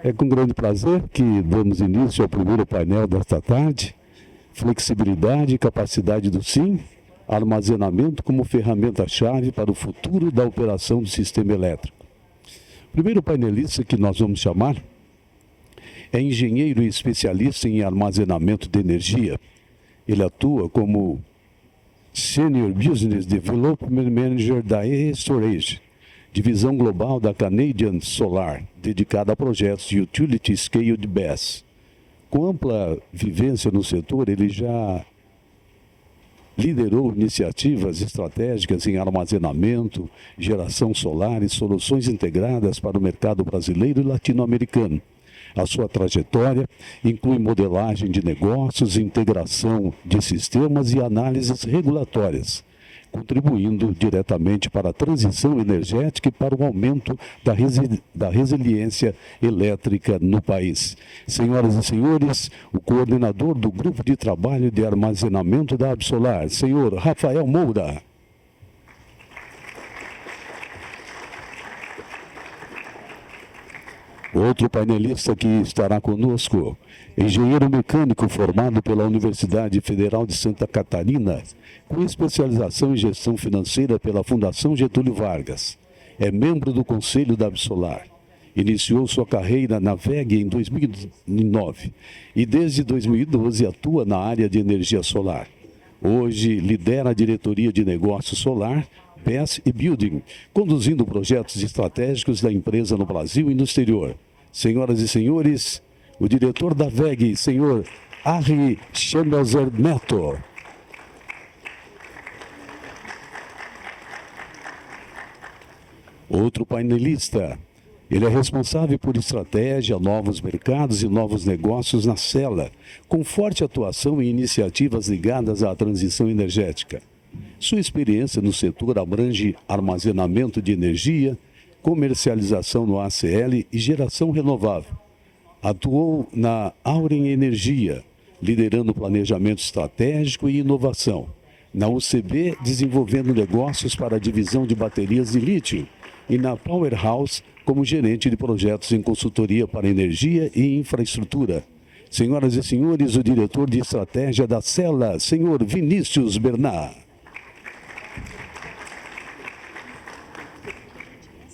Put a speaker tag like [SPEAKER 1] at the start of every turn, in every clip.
[SPEAKER 1] É com grande prazer que damos início ao primeiro painel desta tarde. Flexibilidade e capacidade do SIM, armazenamento como ferramenta-chave para o futuro da operação do sistema elétrico. O primeiro painelista que nós vamos chamar é engenheiro e especialista em armazenamento de energia. Ele atua como Senior Business Development Manager da E-Storage, divisão global da Canadian Solar, dedicada a projetos de Utility Scale de BESS. Com ampla vivência no setor, ele já liderou iniciativas estratégicas em armazenamento, geração solar e soluções integradas para o mercado brasileiro e latino-americano. A sua trajetória inclui modelagem de negócios, integração de sistemas e análises regulatórias, contribuindo diretamente para a transição energética e para o aumento da resiliência elétrica no país. Senhoras e senhores, o coordenador do Grupo de Trabalho de Armazenamento da Absolar, senhor Rafael Moura. Outro painelista que estará conosco, engenheiro mecânico formado pela Universidade Federal de Santa Catarina, com especialização em gestão financeira pela Fundação Getúlio Vargas. É membro do Conselho da Absolar. Iniciou sua carreira na WEG em 2009 e desde 2012 atua na área de energia solar. Hoje lidera a diretoria de negócio solar, BESS e Building, conduzindo projetos estratégicos da empresa no Brasil e no exterior. Senhoras e senhores, o diretor da WEG, senhor Harry Schemelzer Neto. Outro painelista, ele é responsável por estratégia, novos mercados e novos negócios na Sela, com forte atuação em iniciativas ligadas à transição energética. Sua experiência no setor abrange armazenamento de energia, comercialização no ACL e geração renovável. Atuou na Auren Energia, liderando planejamento estratégico e inovação. Na UCB, desenvolvendo negócios para a divisão de baterias de lítio. E na Powerhouse, como gerente de projetos em consultoria para energia e infraestrutura. Senhoras e senhores, o diretor de estratégia da Sela, senhor Vinícius Bernard.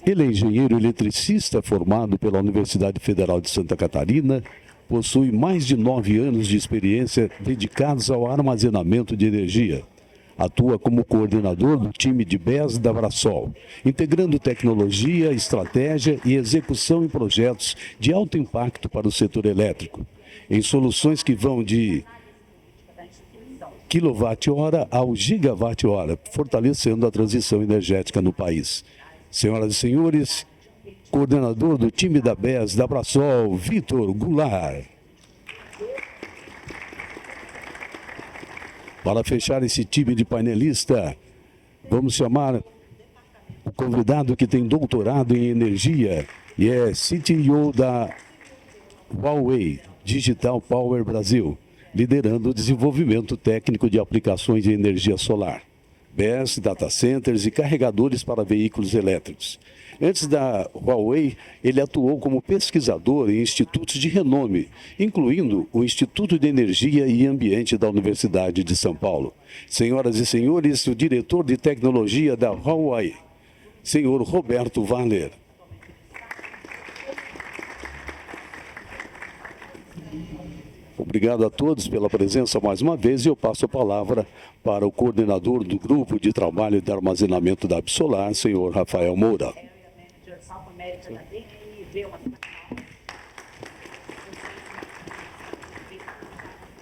[SPEAKER 1] Ele é engenheiro eletricista formado pela Universidade Federal de Santa Catarina, possui mais de 9 anos de experiência dedicados ao armazenamento de energia. Atua como coordenador do time de BESS da Brasol, integrando tecnologia, estratégia e execução em projetos de alto impacto para o setor elétrico, em soluções que vão de quilowatt-hora ao gigawatt-hora, fortalecendo a transição energética no país. Senhoras e senhores, coordenador do time da BESS da Brasol, Vitor Goulart. Para fechar esse time de painelista, vamos chamar o convidado que tem doutorado em energia e é CTO da Huawei Digital Power Brasil, liderando o desenvolvimento técnico de aplicações de energia solar, BESS, data centers e carregadores para veículos elétricos. Antes da Huawei, ele atuou como pesquisador em institutos de renome, incluindo o Instituto de Energia e Ambiente da Universidade de São Paulo. Senhoras e senhores, o diretor de tecnologia da Huawei, senhor Roberto Valer. Obrigado a todos pela presença mais uma vez e eu passo a palavra para o coordenador do Grupo de Trabalho de Armazenamento da Absolar, senhor Rafael Moura. Da DNV, uma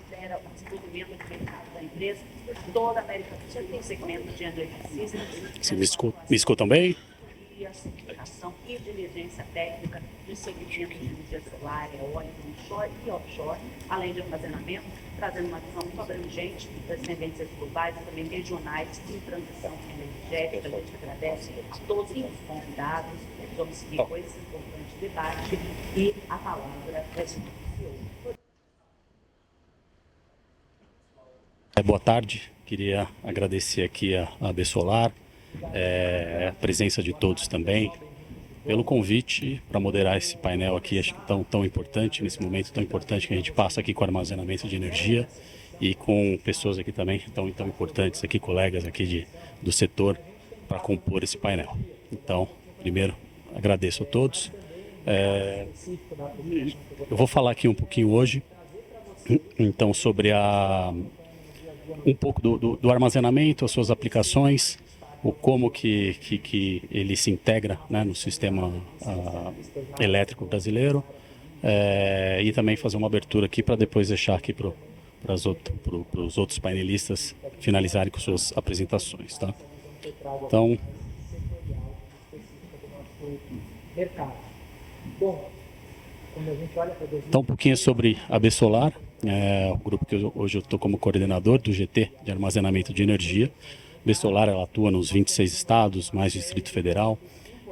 [SPEAKER 1] lidera o desenvolvimento de mercado da empresa por toda a América do Sul, tem segmento de eletricista.
[SPEAKER 2] Me escutam bem?
[SPEAKER 1] E a certificação e diligência técnica de segmento de energia solar, eólica, onshore e offshore, além de armazenamento, trazendo uma visão muito abrangente das tendências globais e também regionais em transição energética. A gente agradece a todos os convidados. Vamos seguir com esse importante debate e a palavra é do senhor.
[SPEAKER 2] Boa tarde, queria agradecer aqui a AB Solar, a presença de todos também, pelo convite para moderar esse painel aqui, acho que tão importante, nesse momento tão importante que a gente passa aqui com armazenamento de energia e com pessoas aqui também tão importantes, aqui, colegas aqui do setor, para compor esse painel. Então, primeiro, agradeço a todos. Eu vou falar aqui um pouquinho hoje, então, sobre um pouco do armazenamento, as suas aplicações, o como que ele se integra, né, no sistema elétrico brasileiro, e também fazer uma abertura aqui para depois deixar aqui para os outros painelistas finalizarem com suas apresentações, tá? Então, um pouquinho sobre a B-Solar, o grupo que hoje eu estou como coordenador do GT de armazenamento de energia. B-Solar, ela atua nos 26 estados, mais Distrito Federal,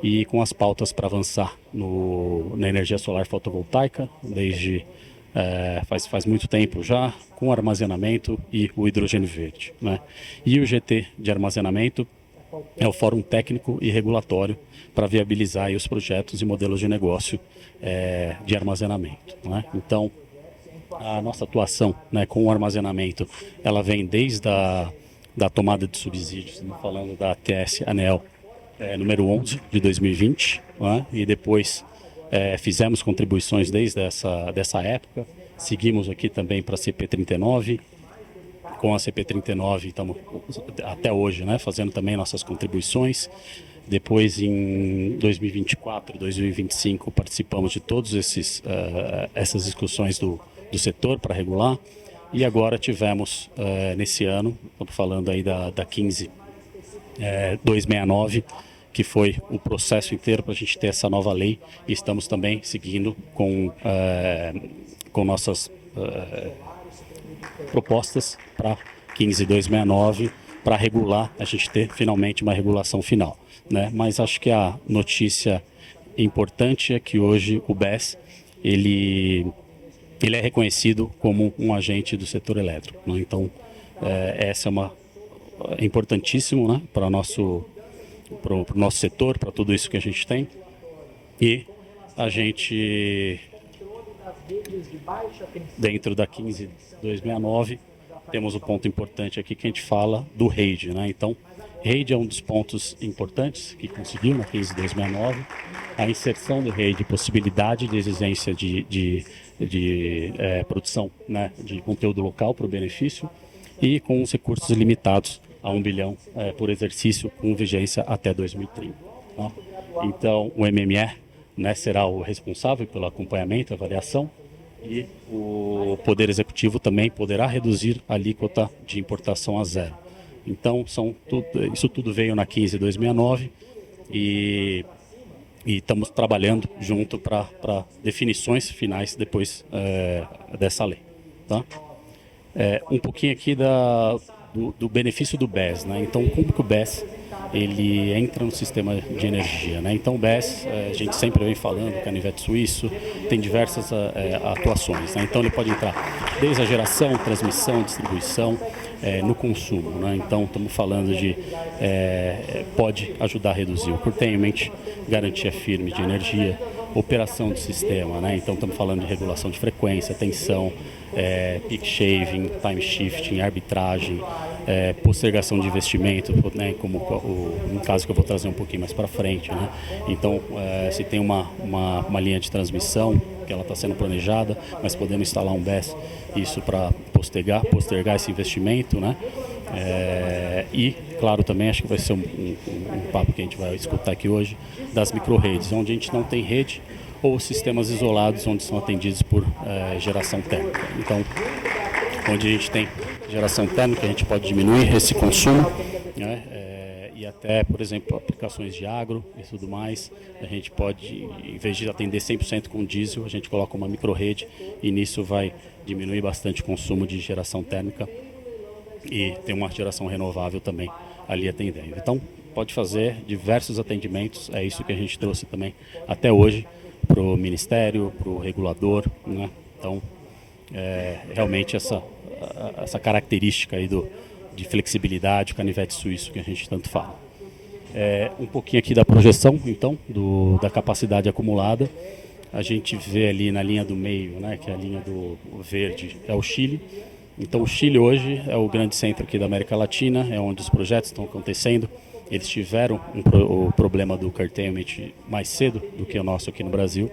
[SPEAKER 2] e com as pautas para avançar na energia solar fotovoltaica, desde faz muito tempo já, com armazenamento e o hidrogênio verde, né? E o GT de armazenamento é o fórum técnico e regulatório para viabilizar aí os projetos e modelos de negócio de armazenamento, né? Então, a nossa atuação, né, com o armazenamento, ela vem desde da tomada de subsídios, estamos falando da ATS ANEEL número 11 de 2020, né? E depois fizemos contribuições desde dessa época, seguimos aqui também para a CP39, com a CP39 estamos até hoje, né, fazendo também nossas contribuições. Depois, em 2024, 2025, participamos de todas essas discussões do setor para regular. E agora tivemos, nesse ano, estamos falando aí da 15269, que foi o processo inteiro para a gente ter essa nova lei. E estamos também seguindo com nossas propostas para 15269, para regular, a gente ter finalmente uma regulação final, né? Mas acho que a notícia importante é que hoje o BES, ele é reconhecido como um agente do setor elétrico, né? Então, essa é importantíssimo, né, para o nosso setor, para tudo isso que a gente tem. E a gente, dentro da 15269, temos um ponto importante aqui que a gente fala do REID, né? Então, REID é um dos pontos importantes que conseguiu na 15269, a inserção do REID, possibilidade de exigência de produção, né, de conteúdo local para o benefício, e com os recursos limitados a 1 bilhão por exercício, com vigência até 2030. Tá? Então, o MME, né, será o responsável pelo acompanhamento, avaliação, e o Poder Executivo também poderá reduzir a alíquota de importação a zero. Então, isso tudo veio na 15269 e estamos trabalhando junto para definições finais depois dessa lei. Tá? Um pouquinho aqui do benefício do BES, né? Então, como que o BES ele entra no sistema de energia, né? Então, o BES, a gente sempre vem falando, canivete suíço, tem diversas atuações, né? Então, ele pode entrar desde a geração, transmissão, distribuição, no consumo, né? Então, estamos falando pode ajudar a reduzir o curtailment, garantia firme de energia, operação do sistema, né? Então, estamos falando de regulação de frequência, tensão, peak shaving, time shifting, arbitragem, postergação de investimento, né? Como um caso que eu vou trazer um pouquinho mais para frente, né? Então, se tem uma linha de transmissão que ela está sendo planejada, mas podemos instalar um BES, isso para postergar esse investimento, né? E, claro, também acho que vai ser um papo que a gente vai escutar aqui hoje, das micro-redes, onde a gente não tem rede, ou sistemas isolados, onde são atendidos por geração térmica. Então, onde a gente tem geração térmica, a gente pode diminuir esse consumo, né? E até, por exemplo, aplicações de agro e tudo mais, a gente pode, em vez de atender 100% com diesel, a gente coloca uma micro-rede e nisso vai diminuir bastante o consumo de geração térmica e tem uma geração renovável também ali atendendo. Então, pode fazer diversos atendimentos, é isso que a gente trouxe também até hoje para o Ministério, para o regulador, né? Então, realmente essa característica aí de flexibilidade, o canivete suíço que a gente tanto fala. Um pouquinho aqui da projeção, então, da capacidade acumulada. A gente vê ali na linha do meio, né, que é a linha do verde, é o Chile. Então o Chile hoje é o grande centro aqui da América Latina, é onde os projetos estão acontecendo. Eles tiveram o problema do curtailment mais cedo do que o nosso aqui no Brasil.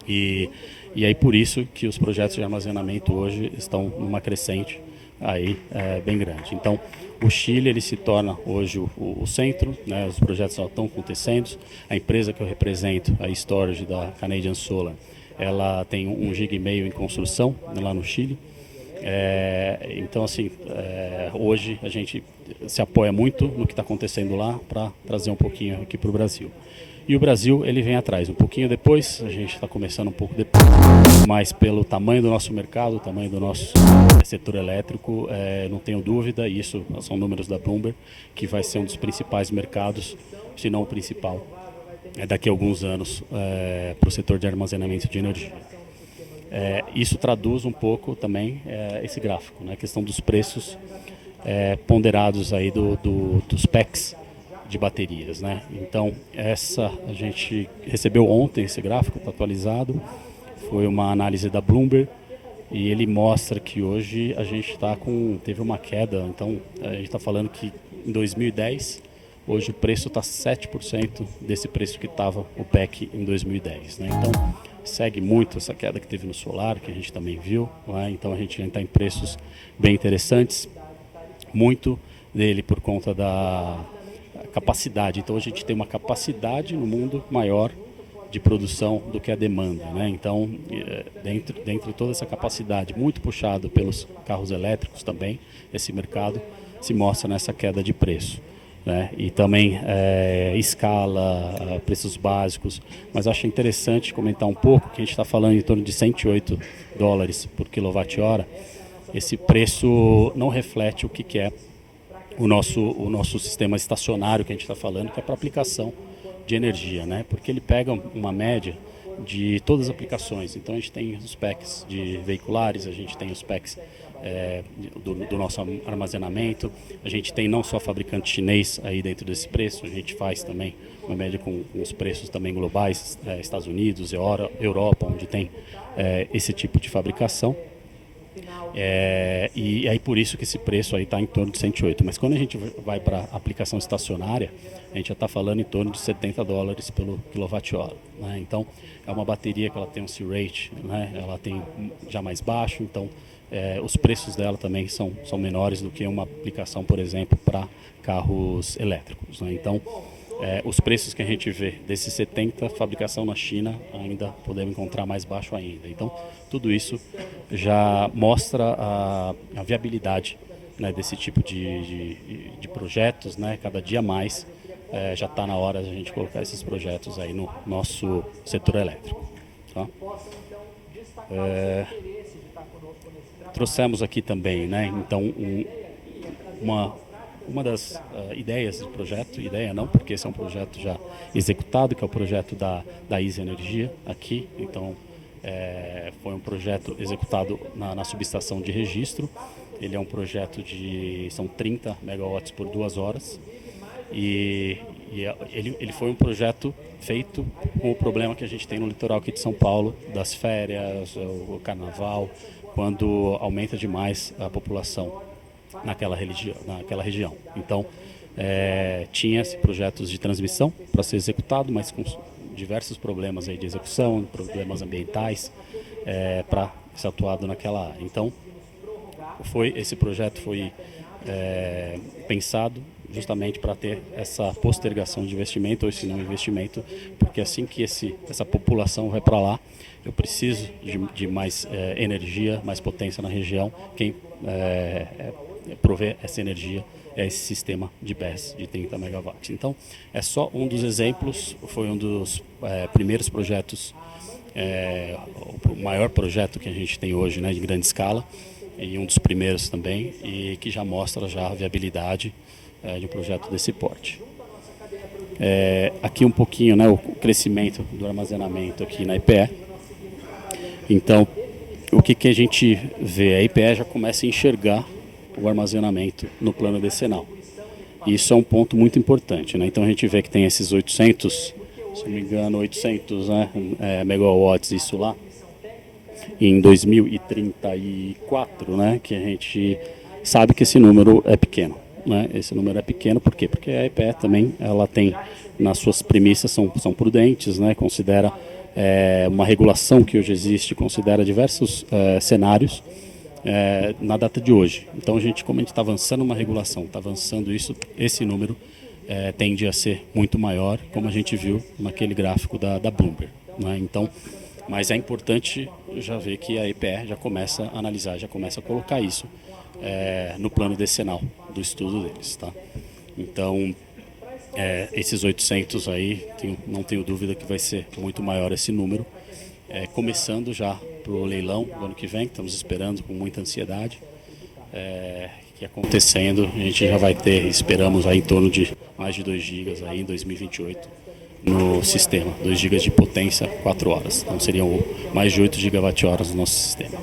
[SPEAKER 2] E aí por isso que os projetos de armazenamento hoje estão numa crescente aí bem grande. Então o Chile ele se torna hoje o centro, né, os projetos já estão acontecendo. A empresa que eu represento, a Storage da Canadian Solar, ela tem 1,5 GB em construção lá no Chile. Então assim, hoje a gente se apoia muito no que está acontecendo lá para trazer um pouquinho aqui para o Brasil. E o Brasil ele vem atrás, um pouquinho depois, a gente está começando um pouco depois, mas pelo tamanho do nosso mercado, o tamanho do nosso setor elétrico, não tenho dúvida, e isso são números da Bloomberg, que vai ser um dos principais mercados, se não o principal, daqui a alguns anos para o setor de armazenamento de energia. Isso traduz um pouco também esse gráfico, né? A questão dos preços ponderados aí dos packs de baterias, né? Então a gente recebeu ontem esse gráfico, está atualizado, foi uma análise da Bloomberg e ele mostra que hoje a gente teve uma queda. Então a gente está falando que em 2010 hoje o preço está 7% desse preço que estava o PEC em 2010, né? Então segue muito essa queda que teve no solar, que a gente também viu, né? Então a gente está em preços bem interessantes, muito dele por conta da capacidade. Então a gente tem uma capacidade no mundo maior de produção do que a demanda, né? Então dentro de toda essa capacidade, muito puxado pelos carros elétricos também, esse mercado se mostra nessa queda de preço, né? E também escala, preços básicos, mas acho interessante comentar um pouco que a gente está falando em torno de $108 por quilowatt-hora. Esse preço não reflete o que é o nosso sistema estacionário que a gente está falando, que é para aplicação de energia, né? Porque ele pega uma média de todas as aplicações. Então a gente tem os packs de veiculares, a gente tem os packs do nosso armazenamento, a gente tem não só fabricante chinês aí dentro desse preço, a gente faz também uma média com os preços também globais, Estados Unidos, Europa, onde tem esse tipo de fabricação. E aí por isso que esse preço aí está em torno de 108. Mas quando a gente vai para aplicação estacionária, a gente já está falando em torno de $70 pelo quilowatt-hora, né? Então é uma bateria que ela tem um C-rate, né? Ela tem já mais baixo, então os preços dela também são menores do que uma aplicação, por exemplo, para carros elétricos, né? Então os preços que a gente vê desses 70, fabricação na China, ainda podemos encontrar mais baixo ainda. Então, tudo isso já mostra a viabilidade, né, desse tipo de projetos, né? Cada dia mais já está na hora de a gente colocar esses projetos aí no nosso setor elétrico, tá? Trouxemos aqui também, né, então, uma das ideias do projeto, ideia não, porque esse é um projeto já executado, que é o projeto da Easy Energia aqui. Então foi um projeto executado na subestação de registro. Ele é um projeto são 30 megawatts por 2 horas e ele foi um projeto feito com o problema que a gente tem no litoral aqui de São Paulo, das férias, o carnaval, quando aumenta demais a população naquela região. Então, tinha-se projetos de transmissão para ser executado, mas com diversos problemas aí de execução, problemas ambientais, para ser atuado naquela área. Então, esse projeto foi pensado justamente para ter essa postergação de investimento, ou esse não investimento, porque assim que essa população vai para lá, eu preciso de mais energia, mais potência na região. Quem prover essa energia é esse sistema de BESS de 30 megawatts. Então, é só um dos exemplos, foi um dos primeiros projetos, o maior projeto que a gente tem hoje, né, de grande escala, e um dos primeiros também, e que já mostra já a viabilidade de um projeto desse porte. Aqui um pouquinho, né, o crescimento do armazenamento aqui na IPE. Então, o que a gente vê? A IPE já começa a enxergar o armazenamento no plano decenal. E isso é um ponto muito importante, né? Então a gente vê que tem esses 800, se não me engano, 800, né, megawatts, isso lá, em 2034, né, que a gente sabe que esse número é pequeno. Né? Esse número é pequeno, por quê? Porque a EPE também, ela tem, nas suas premissas, são prudentes, né? Considera uma regulação que hoje existe, considera diversos cenários na data de hoje. Então, como a gente está avançando uma regulação, está avançando isso, esse número tende a ser muito maior, como a gente viu naquele gráfico da Bloomberg. Né? Então, mas é importante já ver que a EPE já começa a analisar, já começa a colocar isso no plano decenal do estudo deles. Tá? Então, esses 800 aí, não tenho dúvida que vai ser muito maior esse número, começando já para o leilão do ano que vem, que estamos esperando com muita ansiedade, que acontecendo, a gente já vai ter, esperamos aí em torno de mais de 2 gigas aí em 2028 no sistema, 2 gigas de potência, 4 horas, então seriam mais de 8 gigawatt-horas no nosso sistema.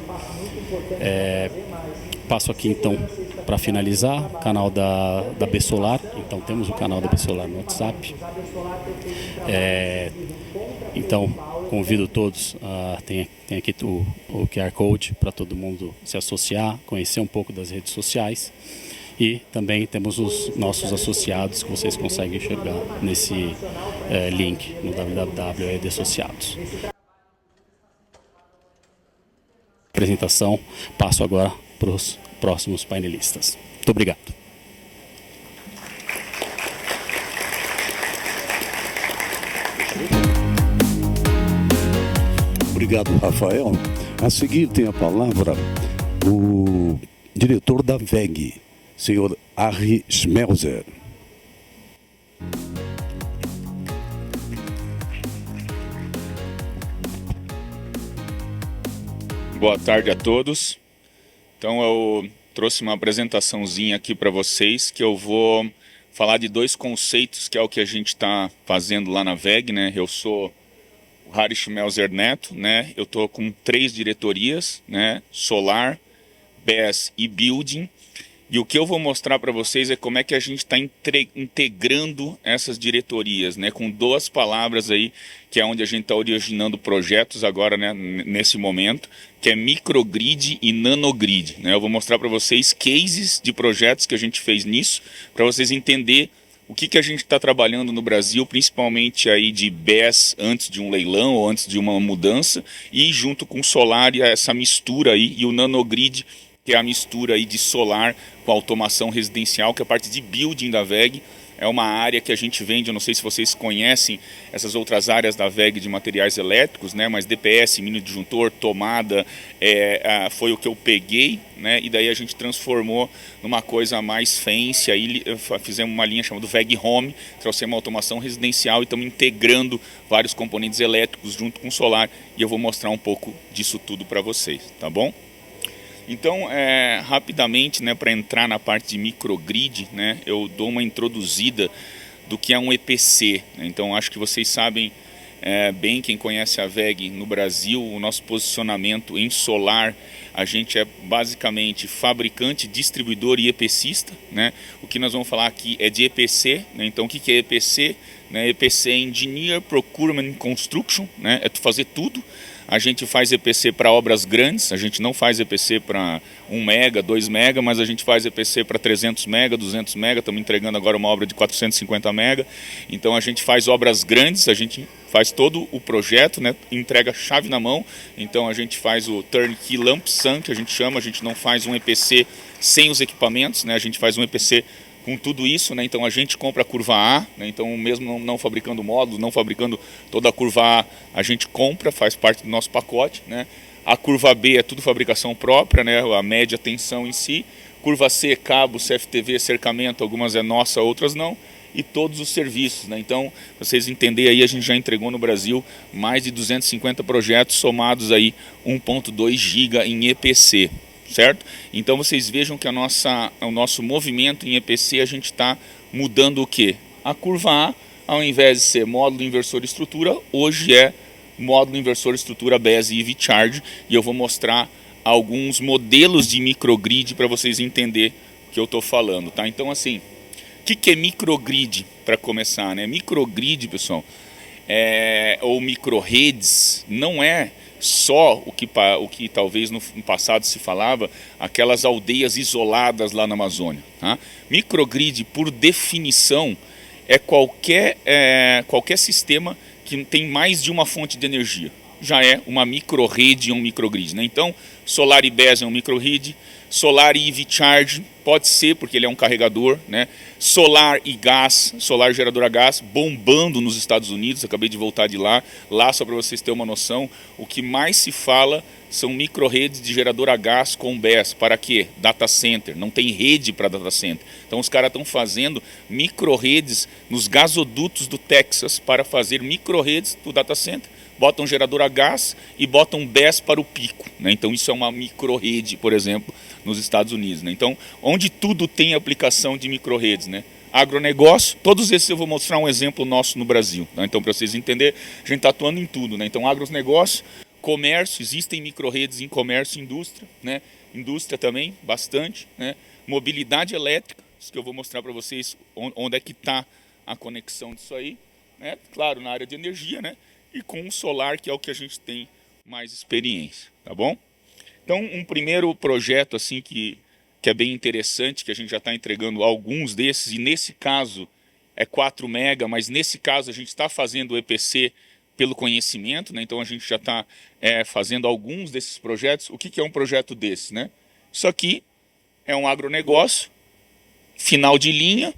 [SPEAKER 2] Passo aqui então para finalizar, canal da Bsolar. Então temos o canal da Bsolar no WhatsApp. Então convido todos, tem aqui o QR Code para todo mundo se associar, conhecer um pouco das redes sociais. E também temos os nossos associados que vocês conseguem enxergar nesse link no www.edassociados. Apresentação, passo agora para os próximos painelistas. Muito obrigado.
[SPEAKER 1] Obrigado, Rafael. A seguir tem a palavra o diretor da WEG, senhor Harry Schmelzer.
[SPEAKER 3] Boa tarde a todos. Então eu trouxe uma apresentaçãozinha aqui para vocês que eu vou falar de 2 conceitos que é o que a gente está fazendo lá na WEG, né? Eu sou o Harry Schmelzer Neto, né? Eu estou com 3 diretorias, né? Solar, BES e Building. E o que eu vou mostrar para vocês é como é que a gente está integrando essas diretorias, né? Com 2 palavras aí, que é onde a gente está originando projetos agora, né? Nesse momento, que é microgrid e nanogrid, né? Eu vou mostrar para vocês cases de projetos que a gente fez nisso, para vocês entenderem o que a gente está trabalhando no Brasil, principalmente aí de BES antes de um leilão ou antes de uma mudança, e junto com o solar e essa mistura aí, e o nanogrid, que é a mistura aí de solar com automação residencial, que é a parte de building da WEG. É uma área que a gente vende, eu não sei se vocês conhecem essas outras áreas da WEG de materiais elétricos, né? Mas DPS, mini disjuntor, tomada, foi o que eu peguei, né? E daí a gente transformou numa coisa mais fancy, aí fizemos uma linha chamada WEG Home, trouxemos uma automação residencial e estamos integrando vários componentes elétricos junto com o solar, e eu vou mostrar um pouco disso tudo para vocês, tá bom? Então, rapidamente, né, para entrar na parte de microgrid, né, eu dou uma introduzida do que é um EPC. Né? Então, acho que vocês sabem bem, quem conhece a WEG no Brasil, o nosso posicionamento em solar, a gente é basicamente fabricante, distribuidor e EPCista. Né? O que nós vamos falar aqui é de EPC. Né? Então, o que é EPC? Né? EPC é Engineer, Procurement and Construction, né? É fazer tudo. A gente faz EPC para obras grandes, a gente não faz EPC para 1 mega, 2 mega, mas a gente faz EPC para 300 mega, 200 mega, estamos entregando agora uma obra de 450 mega. Então a gente faz obras grandes, a gente faz todo o projeto, né, entrega chave na mão. Então a gente faz o turnkey lump sum, que a gente chama, a gente não faz um EPC sem os equipamentos, né, a gente faz um EPC com tudo isso, né? Então a gente compra a curva A, né? Então mesmo não fabricando módulos, não fabricando toda a curva A, a gente compra, faz parte do nosso pacote, né? A curva B é tudo fabricação própria, né? A média tensão em si. Curva C, cabo, CFTV, cercamento, algumas é nossa, outras não. E todos os serviços, né? Então, pra vocês entenderem aí, a gente já entregou no Brasil mais de 250 projetos, somados aí 1.2 giga em EPC. Certo? Então vocês vejam que o nosso movimento em EPC, a gente está mudando o quê? A curva A, ao invés de ser módulo inversor estrutura, hoje é módulo inversor estrutura BES e EV Charge, e eu vou mostrar alguns modelos de microgrid para vocês entenderem o que eu estou falando. Tá? Então assim, O que é microgrid, para começar, né? Microgrid, pessoal, ou microredes, não é só o que talvez no passado se falava, aquelas aldeias isoladas lá na Amazônia. Tá? Microgrid, por definição, é qualquer sistema que tem mais de uma fonte de energia. Já é uma microrede ou um microgrid. Né? Então, Solar BESS é um microgrid, Solar EV Charge pode ser, porque ele é um carregador, né? Solar e gás, solar gerador a gás, bombando nos Estados Unidos, acabei de voltar de lá. Lá, só para vocês terem uma noção, o que mais se fala são microredes de gerador a gás com BESS. Para quê? Data center, não tem rede para data center. Então os caras estão fazendo microredes nos gasodutos do Texas para fazer microredes do data center. Botam gerador a gás e botam BESS para o pico. Né? Então isso é uma microrede, por exemplo, nos Estados Unidos. Né? Então, onde tudo tem aplicação de microredes, né? Agronegócio, todos esses eu vou mostrar um exemplo nosso no Brasil. Tá? Então, para vocês entenderem, a gente está atuando em tudo. Né? Então, agronegócio, comércio, existem microredes em comércio e indústria. Né? Indústria também, bastante. Né? Mobilidade elétrica, isso que eu vou mostrar para vocês onde é que está a conexão disso aí. Né? Claro, na área de energia, né? E com o solar, que é o que a gente tem mais experiência, tá bom? Então, um primeiro projeto assim que é bem interessante, que a gente já está entregando alguns desses, e nesse caso é 4 mega, mas nesse caso a gente está fazendo o EPC pelo conhecimento, né? Então a gente já está fazendo alguns desses projetos. O que é um projeto desse, né? Isso aqui é um agronegócio, final de linha,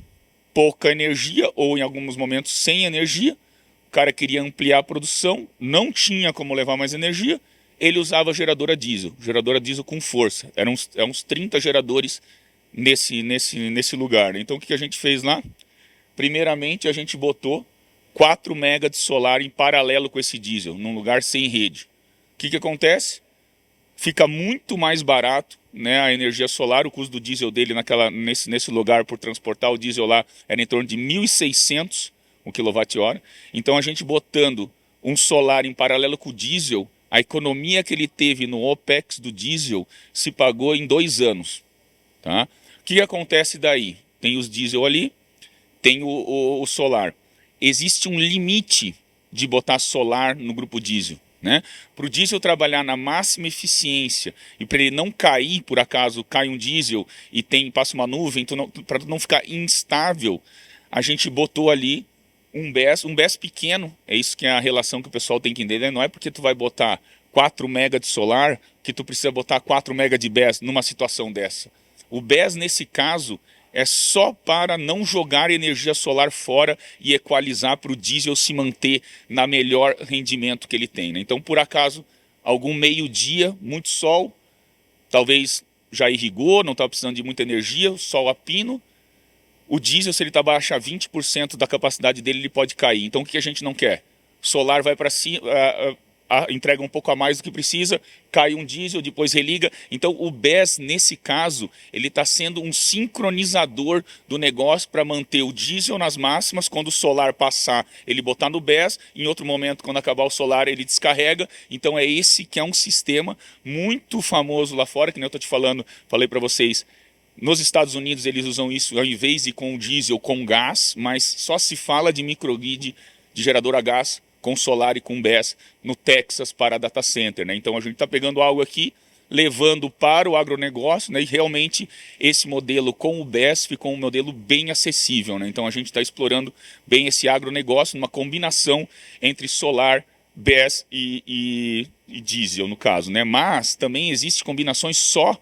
[SPEAKER 3] pouca energia, ou em alguns momentos sem energia. O cara queria ampliar a produção, não tinha como levar mais energia, ele usava geradora diesel com força. Eram uns 30 geradores nesse lugar. Então o que a gente fez lá? Primeiramente a gente botou 4 mega de solar em paralelo com esse diesel, num lugar sem rede. O que acontece? Fica muito mais barato, né, a energia solar, o custo do diesel dele nesse lugar por transportar o diesel lá era em torno de 1.600 o kWh. Então a gente botando um solar em paralelo com o diesel, a economia que ele teve no OPEX do diesel se pagou em 2 anos. Tá? O que acontece daí? Tem os diesel ali, tem o solar. Existe um limite de botar solar no grupo diesel. Né? Para o diesel trabalhar na máxima eficiência e para ele não cair, por acaso cai um diesel e passa uma nuvem, para não ficar instável, a gente botou ali um BESS pequeno. É isso que é a relação que o pessoal tem que entender. Não é porque tu vai botar 4 mega de solar que tu precisa botar 4 mega de BESS numa situação dessa. O BESS, nesse caso, é só para não jogar energia solar fora e equalizar para o diesel se manter na melhor rendimento que ele tem. Né? Então, por acaso, algum meio-dia, muito sol, talvez já irrigou, não está precisando de muita energia, sol a pino. O diesel, se ele está abaixo a 20% da capacidade dele, ele pode cair. Então, o que a gente não quer? Solar vai para cima, entrega um pouco a mais do que precisa, cai um diesel, depois religa. Então, o BESS, nesse caso, ele está sendo um sincronizador do negócio para manter o diesel nas máximas. Quando o solar passar, ele botar no BESS. Em outro momento, quando acabar o solar, ele descarrega. Então, é esse que é um sistema muito famoso lá fora, que nem eu estou te falando, falei para vocês. Nos Estados Unidos eles usam isso ao invés de com diesel, com gás, mas só se fala de microgrid de gerador a gás com solar e com BESS no Texas para data center. Né? Então a gente está pegando algo aqui, levando para o agronegócio, né? E realmente esse modelo com o BESS ficou um modelo bem acessível. Né? Então a gente está explorando bem esse agronegócio, numa combinação entre solar, BESS e diesel no caso. Né? Mas também existem combinações só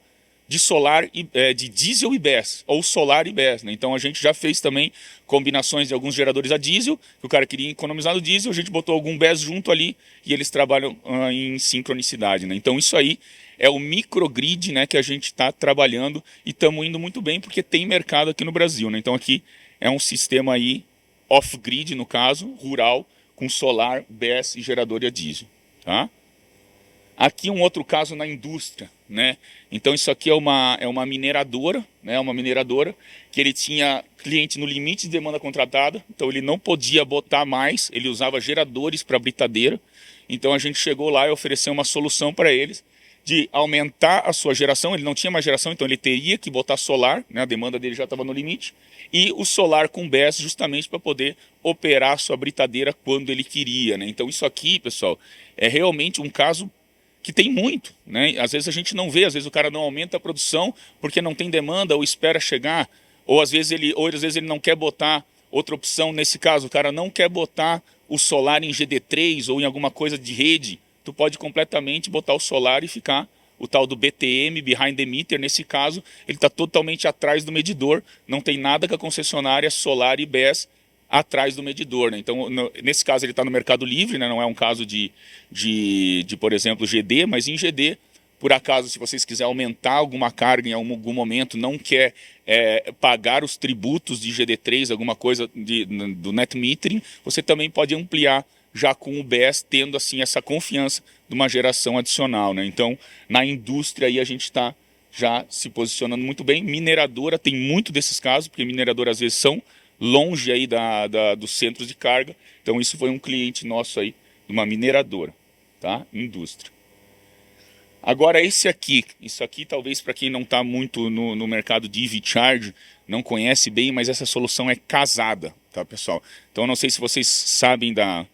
[SPEAKER 3] de solar de diesel e BESS, ou solar e BESS. Né? Então a gente já fez também combinações de alguns geradores a diesel, que o cara queria economizar no diesel, a gente botou algum BESS junto ali e eles trabalham em sincronicidade. Né? Então isso aí é o microgrid, né, que a gente está trabalhando e estamos indo muito bem porque tem mercado aqui no Brasil. Né? Então aqui é um sistema aí off-grid, no caso, rural, com solar, BESS e gerador a diesel. Tá? Aqui um outro caso na indústria, né? Então isso aqui é uma mineradora, né? Uma mineradora que ele tinha cliente no limite de demanda contratada, então ele não podia botar mais, ele usava geradores para britadeira. Então a gente chegou lá e ofereceu uma solução para eles, de aumentar a sua geração. Ele não tinha mais geração, então ele teria que botar solar, né? A demanda dele já estava no limite, e o solar com BESS justamente para poder operar a sua britadeira quando ele queria, né? Então isso aqui, pessoal, é realmente um caso que tem muito, né? Às vezes a gente não vê, às vezes o cara não aumenta a produção porque não tem demanda ou espera chegar, ou às vezes ele não quer botar outra opção. Nesse caso, o cara não quer botar o solar em GD3 ou em alguma coisa de rede. Tu pode completamente botar o solar e ficar o tal do BTM, Behind the Meter. Nesse caso, ele está totalmente atrás do medidor, não tem nada que a concessionária solar e BESS atrás do medidor, né? Então, nesse caso, ele está no Mercado Livre, né? Não é um caso de, por exemplo, GD, mas em GD, por acaso, se vocês quiserem aumentar alguma carga em algum momento, não quer pagar os tributos de GD3, alguma coisa do net metering, você também pode ampliar já com o BESS, tendo assim essa confiança de uma geração adicional, né? Então, na indústria aí a gente está já se posicionando muito bem. Mineradora tem muito desses casos, porque mineradoras às vezes são longe aí dos centros de carga. Então isso foi um cliente nosso aí, de uma mineradora, tá? Indústria. Agora isso aqui talvez para quem não está muito no mercado de EV Charge, não conhece bem, mas essa solução é casada, tá, pessoal? Então eu não sei se vocês sabem da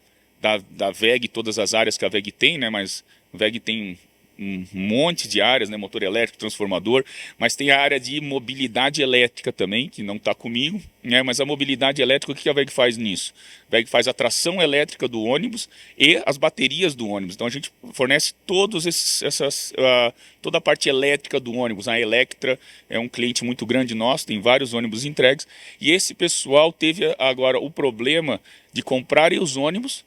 [SPEAKER 3] WEG, todas as áreas que a WEG tem, né? Mas a WEG tem um monte de áreas, né? Motor elétrico, transformador, mas tem a área de mobilidade elétrica também, que não está comigo, né? Mas a mobilidade elétrica, o que a WEG faz nisso? A WEG faz a tração elétrica do ônibus e as baterias do ônibus. Então a gente fornece toda a parte elétrica do ônibus. A Electra é um cliente muito grande nosso, tem vários ônibus entregues, e esse pessoal teve agora o problema de comprarem os ônibus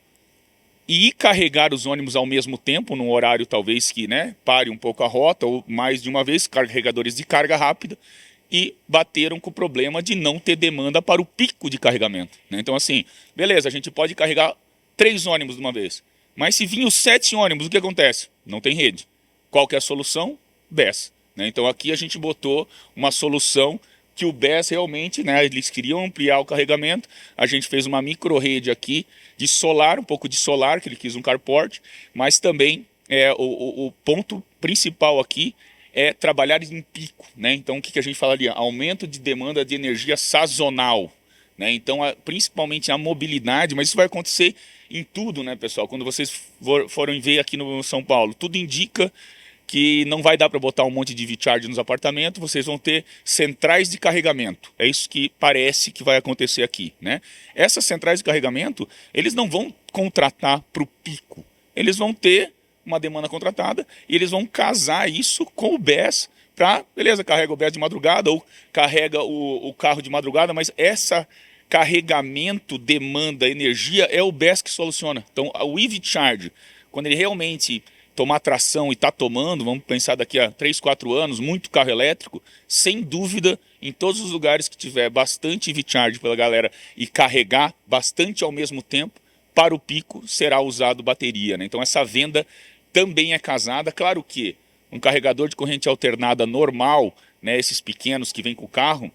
[SPEAKER 3] e carregar os ônibus ao mesmo tempo, num horário talvez que, né, pare um pouco a rota, ou mais de uma vez, carregadores de carga rápida, e bateram com o problema de não ter demanda para o pico de carregamento, né? Então assim, beleza, a gente pode carregar 3 ônibus de uma vez, mas se vir os 7 ônibus, o que acontece? Não tem rede. Qual que é a solução? BESS, né? Então aqui a gente botou uma solução que o BESS realmente, né, eles queriam ampliar o carregamento, a gente fez uma micro-rede aqui de solar, um pouco de solar, que ele quis um carport, mas também o ponto principal aqui é trabalhar em pico, né? Então o que a gente falaria? Aumento de demanda de energia sazonal, né? Então principalmente a mobilidade, mas isso vai acontecer em tudo, né, pessoal? Quando vocês forem ver aqui no São Paulo, tudo indica que não vai dar para botar um monte de EV Charge nos apartamentos, vocês vão ter centrais de carregamento. É isso que parece que vai acontecer aqui, né? Essas centrais de carregamento, eles não vão contratar para o pico. Eles vão ter uma demanda contratada e eles vão casar isso com o BESS para, beleza, carrega o BESS de madrugada ou carrega o carro de madrugada, mas essa carregamento, demanda, energia é o BESS que soluciona. Então, o EV Charge, quando ele realmente tomar tração e está tomando, vamos pensar daqui a 3, 4 anos, muito carro elétrico, sem dúvida, em todos os lugares que tiver bastante EV Charge pela galera e carregar bastante ao mesmo tempo, para o pico será usado bateria, né? Então essa venda também é casada. Claro que um carregador de corrente alternada normal, né, esses pequenos que vem com o carro,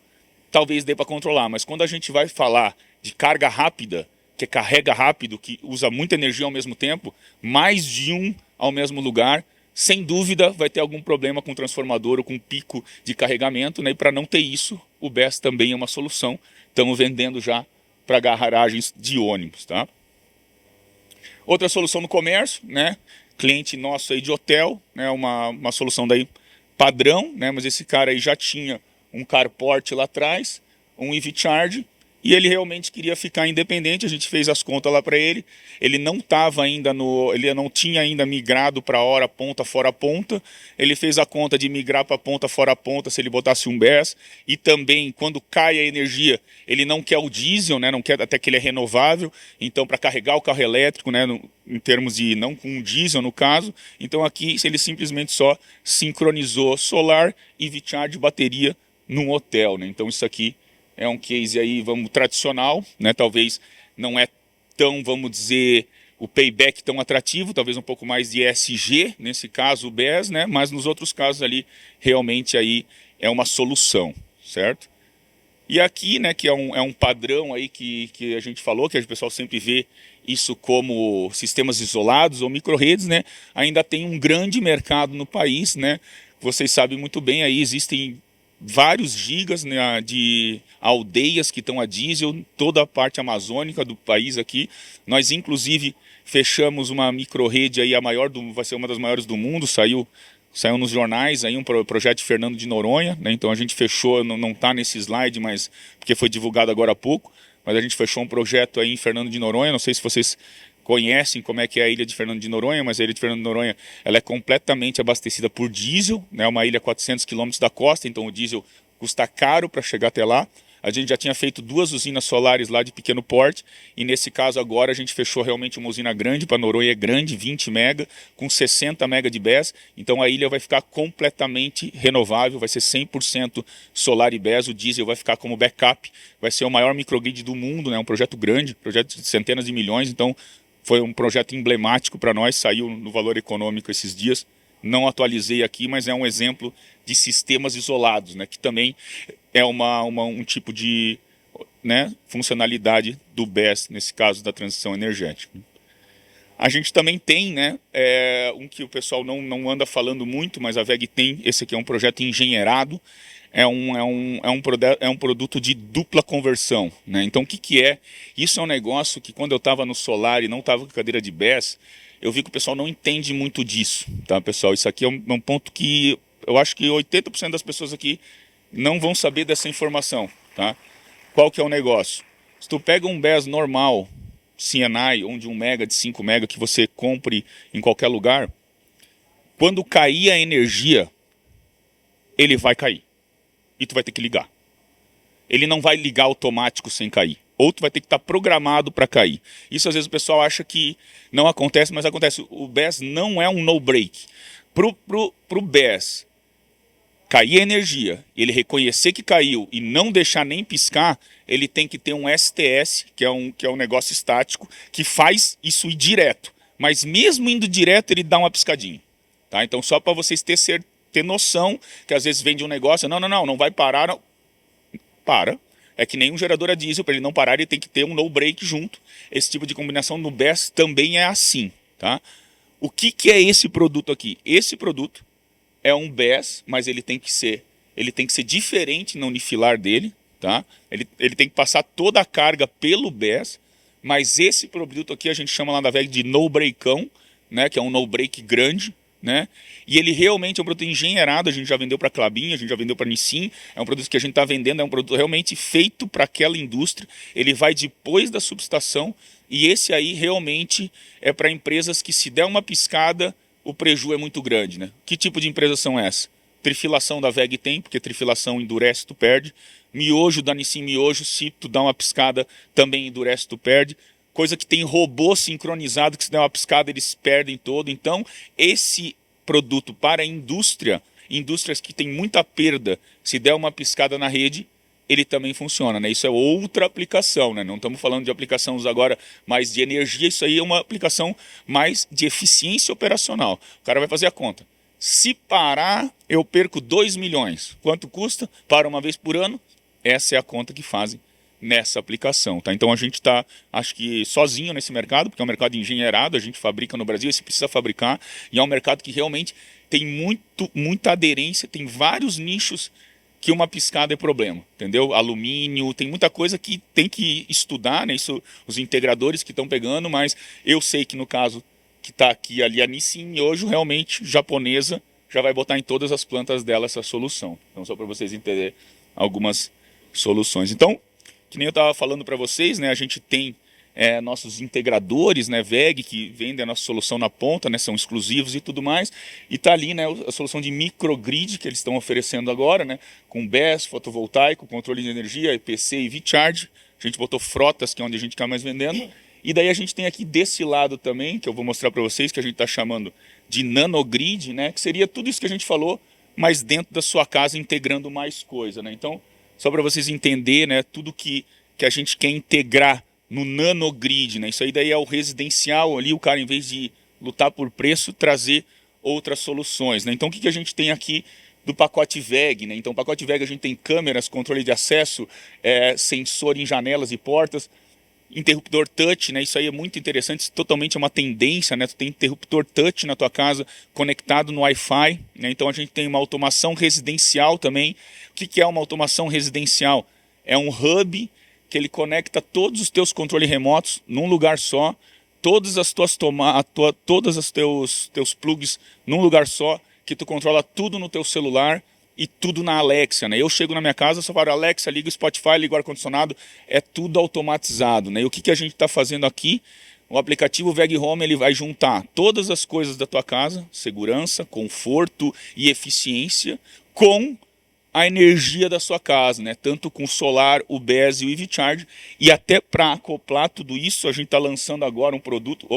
[SPEAKER 3] talvez dê para controlar, mas quando a gente vai falar de carga rápida, que carrega rápido, que usa muita energia ao mesmo tempo, mais de um ao mesmo lugar, sem dúvida vai ter algum problema com o transformador ou com pico de carregamento, né? E para não ter isso, o BESS também é uma solução. Estamos vendendo já para garagens de ônibus, tá? Outra solução no comércio, né? Cliente nosso aí de hotel, né? Uma solução daí padrão, né? Mas esse cara aí já tinha um carport lá atrás, um EV Charge, e ele realmente queria ficar independente. A gente fez as contas lá para ele. Ele não estava ainda ele não tinha ainda migrado para hora ponta fora ponta. Ele fez a conta de migrar para ponta fora ponta se ele botasse um BESS. E também quando cai a energia, ele não quer o diesel, né? Não quer, até que ele é renovável. Então para carregar o carro elétrico, né? Em termos de não com diesel no caso. Então aqui ele simplesmente só sincronizou solar e EV Charge bateria num hotel, né? Então isso aqui é um case aí, vamos, tradicional, né? Talvez não é tão, vamos dizer, o payback tão atrativo, talvez um pouco mais de ESG, nesse caso o BESS, né? Mas nos outros casos ali, realmente aí é uma solução, certo? E aqui, né, que é um padrão aí que a gente falou, que o pessoal sempre vê isso como sistemas isolados ou micro-redes, né, ainda tem um grande mercado no país, né, vocês sabem muito bem, aí existem vários gigas, né, de aldeias que estão a diesel, toda a parte amazônica do país aqui. Nós, inclusive, fechamos uma micro-rede aí, vai ser uma das maiores do mundo, saiu nos jornais aí um projeto de Fernando de Noronha, né? Então a gente fechou, não está nesse slide, mas porque foi divulgado agora há pouco, mas a gente fechou um projeto aí em Fernando de Noronha. Não sei se vocês conhecem como é que é a ilha de Fernando de Noronha, mas a ilha de Fernando de Noronha ela é completamente abastecida por diesel, né? Uma ilha a 400 quilômetros da costa, então o diesel custa caro para chegar até lá. A gente já tinha feito 2 usinas solares lá de pequeno porte, e nesse caso agora a gente fechou realmente uma usina grande, para Noronha é grande, 20 mega, com 60 mega de BESS, então a ilha vai ficar completamente renovável, vai ser 100% solar e BESS, o diesel vai ficar como backup, vai ser o maior microgrid do mundo, né? Um projeto grande, projeto de centenas de milhões, então foi um projeto emblemático para nós, saiu no Valor Econômico esses dias. Não atualizei aqui, mas é um exemplo de sistemas isolados, né, que também é um tipo de, né, funcionalidade do BESS, nesse caso da transição energética. A gente também tem, né, um que o pessoal não anda falando muito, mas a WEG tem, esse aqui é um projeto engenheirado, é um produto de dupla conversão, né? Então o que é? Isso é um negócio que quando eu estava no solar e não estava com cadeira de BESS, eu vi que o pessoal não entende muito disso, tá, pessoal? Isso aqui é um ponto que eu acho que 80% das pessoas aqui não vão saber dessa informação, tá? Qual que é o negócio? Se tu pega um BESS normal, CNI, ou de 1 mega, de 5 mega, que você compre em qualquer lugar, quando cair a energia, ele vai cair. E tu vai ter que ligar. Ele não vai ligar automático sem cair. Ou tu vai ter que estar programado para cair. Isso às vezes o pessoal acha que não acontece, mas acontece. O BESS não é um no-break. Pro BESS cair a energia, ele reconhecer que caiu e não deixar nem piscar, ele tem que ter um STS, que é um negócio estático, que faz isso ir direto. Mas mesmo indo direto, ele dá uma piscadinha. Tá? Então só para vocês ter noção, que às vezes vende um negócio, não vai parar, não. Para. É que nem um gerador a diesel, para ele não parar, ele tem que ter um no-break junto. Esse tipo de combinação no BESS também é assim, tá? O que é esse produto aqui? Esse produto é um BESS, mas ele tem que ser diferente no unifilar dele, tá? Ele tem que passar toda a carga pelo BESS, mas esse produto aqui a gente chama lá da WEG de no-breakão, né? Que é um no-break grande, né? E ele realmente é um produto engenheirado, a gente já vendeu para a Klabin, a gente já vendeu para a Nissin, é um produto que a gente está vendendo, é um produto realmente feito para aquela indústria, ele vai depois da subestação, e esse aí realmente é para empresas que se der uma piscada, o prejuízo é muito grande, né? Que tipo de empresas são essas? Trifilação da WEG tem, porque trifilação endurece, tu perde. Miojo da Nissin, miojo, se tu dá uma piscada, também endurece, tu perde. Coisa que tem robô sincronizado, que se der uma piscada eles perdem todo. Então, esse produto para a indústria, indústrias que tem muita perda, se der uma piscada na rede, ele também funciona, né? Isso é outra aplicação, né? Não estamos falando de aplicações agora mais de energia, isso aí é uma aplicação mais de eficiência operacional. O cara vai fazer a conta. Se parar, eu perco 2 milhões. Quanto custa? Para uma vez por ano? Essa é a conta que fazem nessa aplicação, tá? Então a gente está, acho que sozinho nesse mercado, porque é um mercado engenheirado, a gente fabrica no Brasil, e se precisa fabricar, e é um mercado que realmente tem muita aderência, tem vários nichos que uma piscada é problema, entendeu? Alumínio, tem muita coisa que tem que estudar, né? Isso os integradores que estão pegando, mas eu sei que no caso que está aqui ali a Nissin, hoje realmente japonesa já vai botar em todas as plantas dela essa solução. Então só para vocês entenderem algumas soluções. Então, que nem eu estava falando para vocês, né? A gente tem nossos integradores, né, WEG, que vendem a nossa solução na ponta, né, são exclusivos e tudo mais, e está ali, né, a solução de microgrid que eles estão oferecendo agora, né, com BESS, fotovoltaico, controle de energia, EPC e V-Charge. A gente botou frotas, que é onde a gente está mais vendendo, e daí a gente tem aqui desse lado também, que eu vou mostrar para vocês, que a gente está chamando de nanogrid, né, que seria tudo isso que a gente falou, mas dentro da sua casa, integrando mais coisa, né. Então, só para vocês entenderem, né, tudo que a gente quer integrar no nanogrid, né? Isso aí daí é o residencial ali, o cara, em vez de lutar por preço, trazer outras soluções, né? Então o que a gente tem aqui do pacote VEG, né? Então, o pacote VEG a gente tem câmeras, controle de acesso, sensor em janelas e portas, interruptor touch, né? Isso aí é muito interessante, isso totalmente é uma tendência, né? Tu tem interruptor touch na tua casa conectado no Wi-Fi, né? Então a gente tem uma automação residencial também. O que é uma automação residencial? É um hub que ele conecta todos os teus controles remotos num lugar só, todas as tuas todos os teus plugs num lugar só, que tu controla tudo no teu celular e tudo na Alexa, né? Eu chego na minha casa, só falo Alexa, liga o Spotify, liga o ar-condicionado, é tudo automatizado, né? E o que a gente está fazendo aqui? O aplicativo VEG Home ele vai juntar todas as coisas da tua casa, segurança, conforto e eficiência, com a energia da sua casa, né? Tanto com o solar, o BESS e o EV Charge. E até para acoplar tudo isso, a gente está lançando agora um produto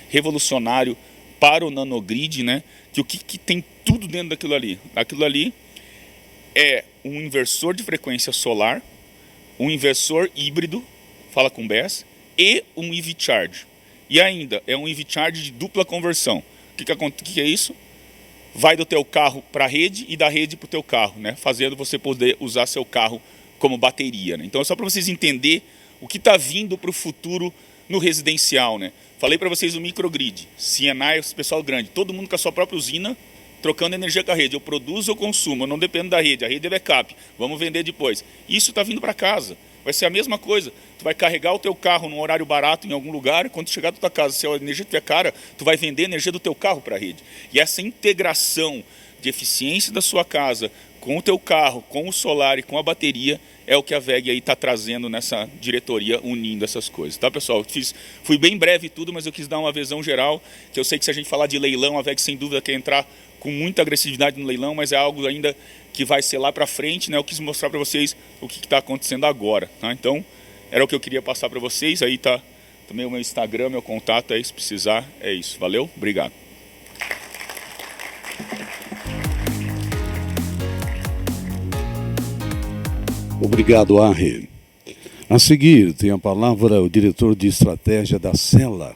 [SPEAKER 3] revolucionário para o nanogrid, né? Que o que tem tudo dentro daquilo ali? Aquilo ali é um inversor de frequência solar, um inversor híbrido, fala com BESS, e um EV Charge. E ainda é um EV Charge de dupla conversão. O que é isso? Vai do teu carro para a rede e da rede para o teu carro, né? Fazendo você poder usar seu carro como bateria, né? Então é só para vocês entenderem o que está vindo para o futuro no residencial, né? Falei para vocês o microgrid, CNI, o pessoal grande, todo mundo com a sua própria usina, trocando energia com a rede. Eu produzo ou consumo, eu não dependo da rede, a rede é backup, vamos vender depois. Isso está vindo para casa, vai ser a mesma coisa. Tu vai carregar o teu carro num horário barato em algum lugar, quando tu chegar na tua casa, se a energia estiver cara, tu vai vender a energia do teu carro para a rede. E essa integração de eficiência da sua casa com o teu carro, com o solar e com a bateria, é o que a VEG aí está trazendo nessa diretoria, unindo essas coisas, tá, pessoal? Fui bem breve tudo, mas eu quis dar uma visão geral, que eu sei que se a gente falar de leilão, a VEG sem dúvida quer entrar com muita agressividade no leilão, mas é algo ainda que vai ser lá para frente, né? Eu quis mostrar para vocês o que está acontecendo agora, tá? Então, era o que eu queria passar para vocês, aí tá também o meu Instagram, meu contato aí, se precisar, é isso. Valeu? Obrigado.
[SPEAKER 1] Obrigado, Arre. A seguir, tem a palavra o diretor de estratégia da Cela,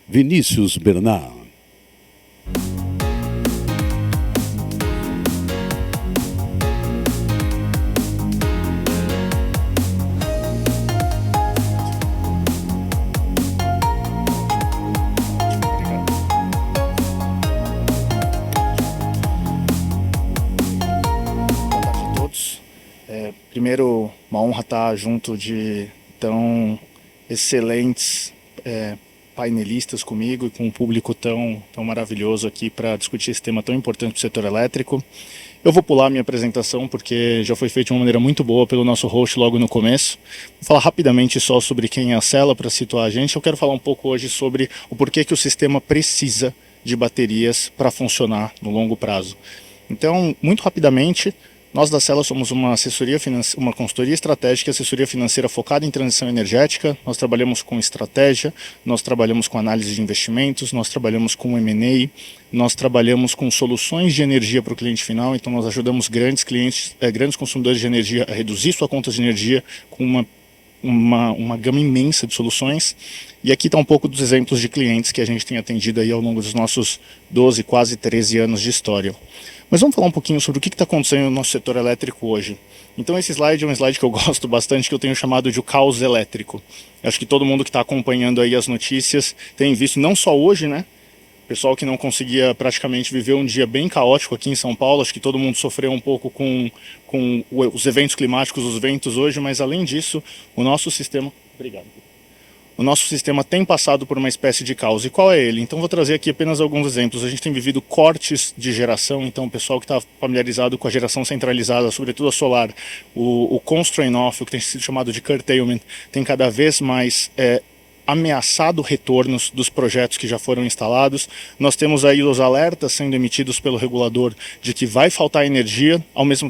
[SPEAKER 1] Vinícius Bernard.
[SPEAKER 4] Primeiro, uma honra estar junto de tão excelentes painelistas comigo e com um público tão maravilhoso aqui para discutir esse tema tão importante para o setor elétrico. Eu vou pular minha apresentação porque já foi feito de uma maneira muito boa pelo nosso host logo no começo. Vou falar rapidamente só sobre quem é a Cela para situar a gente. Eu quero falar um pouco hoje sobre o porquê que o sistema precisa de baterias para funcionar no longo prazo. Então, muito rapidamente, nós da Cela somos uma uma consultoria estratégica e assessoria financeira focada em transição energética. Nós trabalhamos com estratégia, nós trabalhamos com análise de investimentos, nós trabalhamos com M&A, nós trabalhamos com soluções de energia para o cliente final. Então nós ajudamos grandes clientes, grandes consumidores de energia a reduzir sua conta de energia com uma gama imensa de soluções. E aqui está um pouco dos exemplos de clientes que a gente tem atendido aí ao longo dos nossos 12, quase 13 anos de história. Mas vamos falar um pouquinho sobre o que está acontecendo no nosso setor elétrico hoje. Então esse slide é um slide que eu gosto bastante, que eu tenho chamado de o caos elétrico. Acho que todo mundo que está acompanhando aí as notícias tem visto, não só hoje, né? Pessoal que não conseguia praticamente viver um dia bem caótico aqui em São Paulo, acho que todo mundo sofreu um pouco com os eventos climáticos, os ventos hoje, mas além disso, o nosso sistema... Obrigado. O nosso sistema tem passado por uma espécie de caos. E qual é ele? Então vou trazer aqui apenas alguns exemplos. A gente tem vivido cortes de geração, então o pessoal que está familiarizado com a geração centralizada, sobretudo a solar, o constraint off, o que tem sido chamado de curtailment, tem cada vez mais ameaçado retornos dos projetos que já foram instalados. Nós temos aí os alertas sendo emitidos pelo regulador de que vai faltar energia,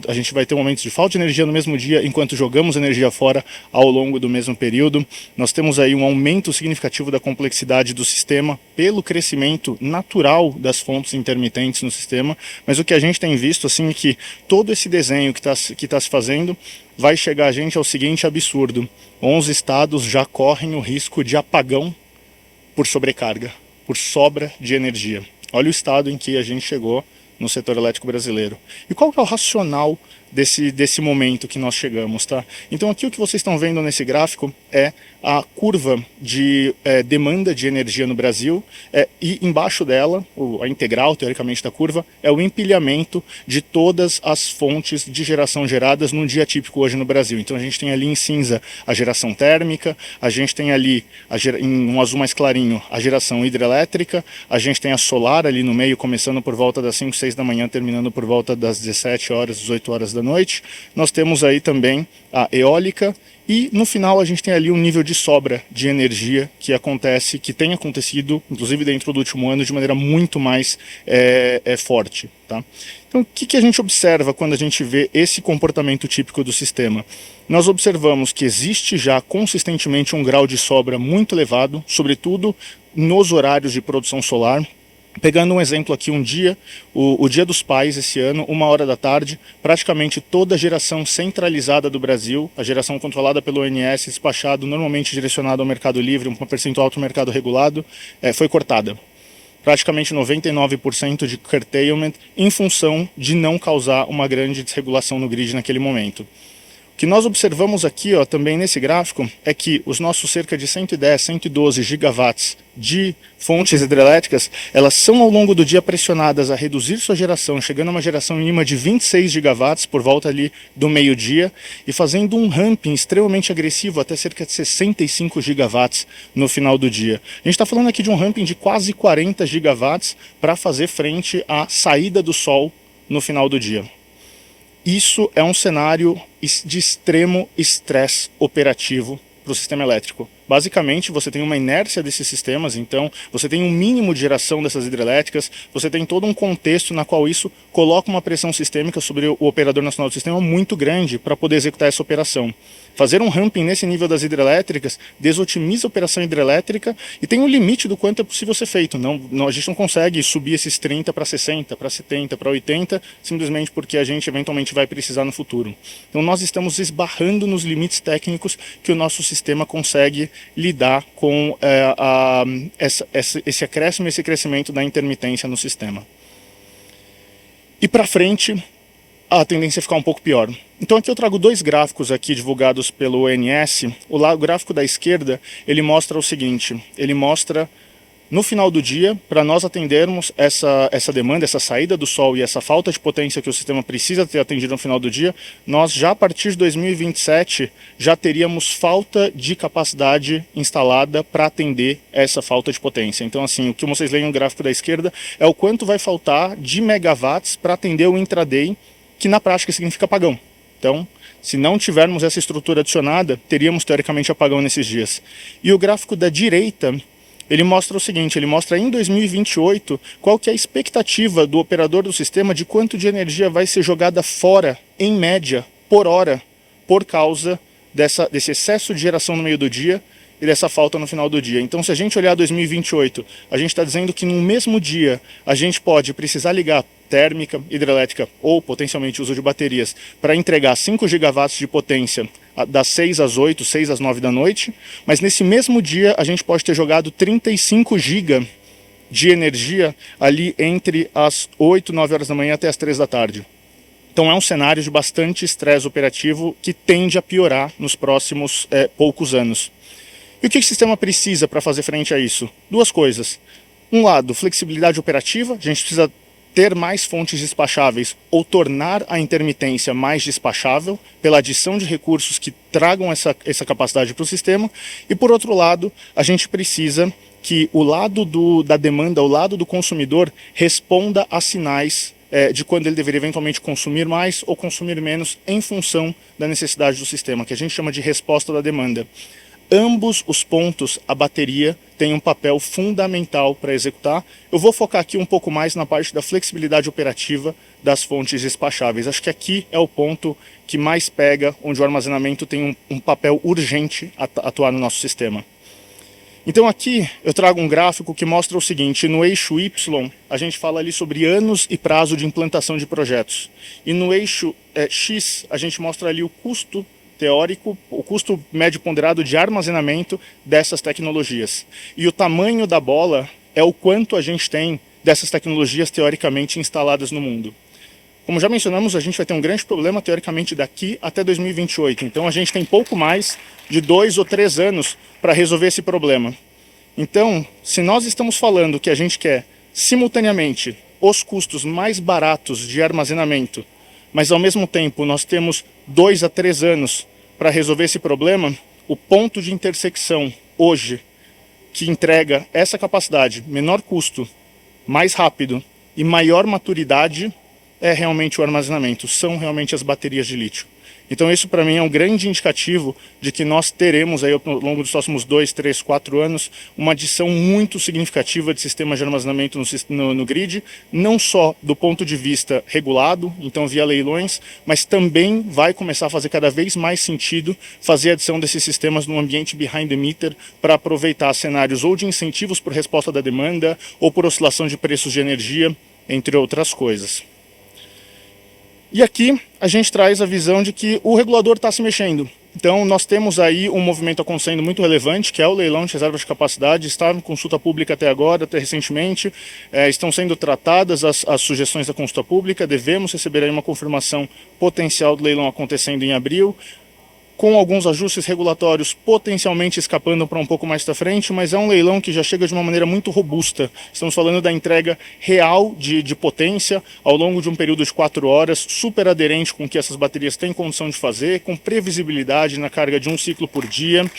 [SPEAKER 4] a gente vai ter momentos de falta de energia no mesmo dia, enquanto jogamos energia fora ao longo do mesmo período. Nós temos aí um aumento significativo da complexidade do sistema pelo crescimento natural das fontes intermitentes no sistema, mas o que a gente tem visto assim é que todo esse desenho que está se fazendo vai chegar a gente ao seguinte absurdo: 11 estados já correm o risco de apagão por sobrecarga, por sobra de energia. Olha o estado em que a gente chegou no setor elétrico brasileiro. E qual que é o racional desse momento que nós chegamos, tá? Então aqui o que vocês estão vendo nesse gráfico é a curva de demanda de energia no Brasil, e embaixo dela, a integral, teoricamente, da curva, é o empilhamento de todas as fontes de geração geradas num dia típico hoje no Brasil. Então a gente tem ali em cinza a geração térmica, a gente tem ali, em um azul mais clarinho, a geração hidrelétrica, a gente tem a solar ali no meio, começando por volta das 5, 6 da manhã, terminando por volta das 17 horas, 18 horas da noite. Nós temos aí também a eólica, e no final a gente tem ali um nível de sobra de energia que acontece, que tem acontecido, inclusive dentro do último ano, de maneira muito mais forte. Tá? Então o que a gente observa quando a gente vê esse comportamento típico do sistema? Nós observamos que existe já consistentemente um grau de sobra muito elevado, sobretudo nos horários de produção solar. Pegando um exemplo aqui, um dia, o Dia dos Pais esse ano, 1h da tarde, praticamente toda a geração centralizada do Brasil, a geração controlada pelo ONS, despachado, normalmente direcionado ao mercado livre, um percentual do mercado regulado, foi cortada. Praticamente 99% de curtailment em função de não causar uma grande desregulação no grid naquele momento. O que nós observamos aqui, também nesse gráfico, é que os nossos cerca de 110, 112 gigawatts de fontes hidrelétricas, elas são ao longo do dia pressionadas a reduzir sua geração, chegando a uma geração mínima de 26 gigawatts por volta ali do meio-dia e fazendo um ramping extremamente agressivo até cerca de 65 gigawatts no final do dia. A gente está falando aqui de um ramping de quase 40 gigawatts para fazer frente à saída do sol no final do dia. Isso é um cenário de extremo estresse operativo para o sistema elétrico. Basicamente, você tem uma inércia desses sistemas, então você tem um mínimo de geração dessas hidrelétricas, você tem todo um contexto na qual isso coloca uma pressão sistêmica sobre o operador nacional do sistema muito grande para poder executar essa operação. Fazer um ramping nesse nível das hidrelétricas desotimiza a operação hidrelétrica e tem um limite do quanto é possível ser feito. A gente não consegue subir esses 30 para 60, para 70, para 80, simplesmente porque a gente eventualmente vai precisar no futuro. Então nós estamos esbarrando nos limites técnicos que o nosso sistema consegue lidar com esse acréscimo, esse crescimento da intermitência no sistema. E para frente, a tendência é ficar um pouco pior. Então aqui eu trago dois gráficos aqui divulgados pelo ONS. O gráfico da esquerda, ele mostra o seguinte, ele mostra no final do dia, para nós atendermos essa demanda, essa saída do sol e essa falta de potência que o sistema precisa ter atendido no final do dia, nós já a partir de 2027 já teríamos falta de capacidade instalada para atender essa falta de potência. Então assim, o que vocês leem no gráfico da esquerda é o quanto vai faltar de megawatts para atender o intraday, que na prática significa apagão. Então, se não tivermos essa estrutura adicionada, teríamos teoricamente apagão nesses dias. E o gráfico da direita, ele mostra o seguinte, ele mostra em 2028 qual que é a expectativa do operador do sistema de quanto de energia vai ser jogada fora, em média, por hora, por causa desse excesso de geração no meio do dia e dessa falta no final do dia. Então, se a gente olhar 2028, a gente está dizendo que no mesmo dia a gente pode precisar ligar térmica, hidrelétrica ou potencialmente uso de baterias para entregar 5 gigawatts de potência das 6 às 8, 6 às 9 da noite, mas nesse mesmo dia a gente pode ter jogado 35 GB de energia ali entre as 8, 9 horas da manhã até as 3 da tarde. Então é um cenário de bastante estresse operativo que tende a piorar nos próximos poucos anos. E o que o sistema precisa para fazer frente a isso? Duas coisas. Um lado, flexibilidade operativa, a gente precisa ter mais fontes despacháveis ou tornar a intermitência mais despachável pela adição de recursos que tragam essa capacidade para o sistema. E por outro lado, a gente precisa que o lado da demanda, o lado do consumidor, responda a sinais de quando ele deveria eventualmente consumir mais ou consumir menos em função da necessidade do sistema, que a gente chama de resposta da demanda. Ambos os pontos, a bateria tem um papel fundamental para executar. Eu vou focar aqui um pouco mais na parte da flexibilidade operativa das fontes despacháveis. Acho que aqui é o ponto que mais pega, onde o armazenamento tem um papel urgente a atuar no nosso sistema. Então aqui eu trago um gráfico que mostra o seguinte, no eixo Y a gente fala ali sobre anos e prazo de implantação de projetos. E no eixo X a gente mostra ali o custo teórico, o custo médio ponderado de armazenamento dessas tecnologias. E o tamanho da bola é o quanto a gente tem dessas tecnologias teoricamente instaladas no mundo. Como já mencionamos, a gente vai ter um grande problema, teoricamente, daqui até 2028. Então, a gente tem pouco mais de 2 ou 3 anos para resolver esse problema. Então, se nós estamos falando que a gente quer, simultaneamente, os custos mais baratos de armazenamento, mas, ao mesmo tempo, nós temos 2 a 3 anos para resolver esse problema, o ponto de intersecção, hoje, que entrega essa capacidade, menor custo, mais rápido e maior maturidade, é realmente o armazenamento, são realmente as baterias de lítio. Então isso para mim é um grande indicativo de que nós teremos aí ao longo dos próximos 2, 3, 4 anos uma adição muito significativa de sistemas de armazenamento no grid, não só do ponto de vista regulado, então via leilões, mas também vai começar a fazer cada vez mais sentido fazer a adição desses sistemas no ambiente behind the meter para aproveitar cenários ou de incentivos por resposta da demanda ou por oscilação de preços de energia, entre outras coisas. E aqui a gente traz a visão de que o regulador está se mexendo. Então nós temos aí um movimento acontecendo muito relevante, que é o leilão de reservas de capacidade, está em consulta pública até agora, até recentemente, estão sendo tratadas as sugestões da consulta pública, devemos receber aí uma confirmação potencial do leilão acontecendo em abril, com alguns ajustes regulatórios potencialmente escapando para um pouco mais da frente, mas é um leilão que já chega de uma maneira muito robusta. Estamos falando da entrega real de potência ao longo de um período de 4 horas, super aderente com o que essas baterias têm condição de fazer, com previsibilidade na carga de 1 ciclo por dia.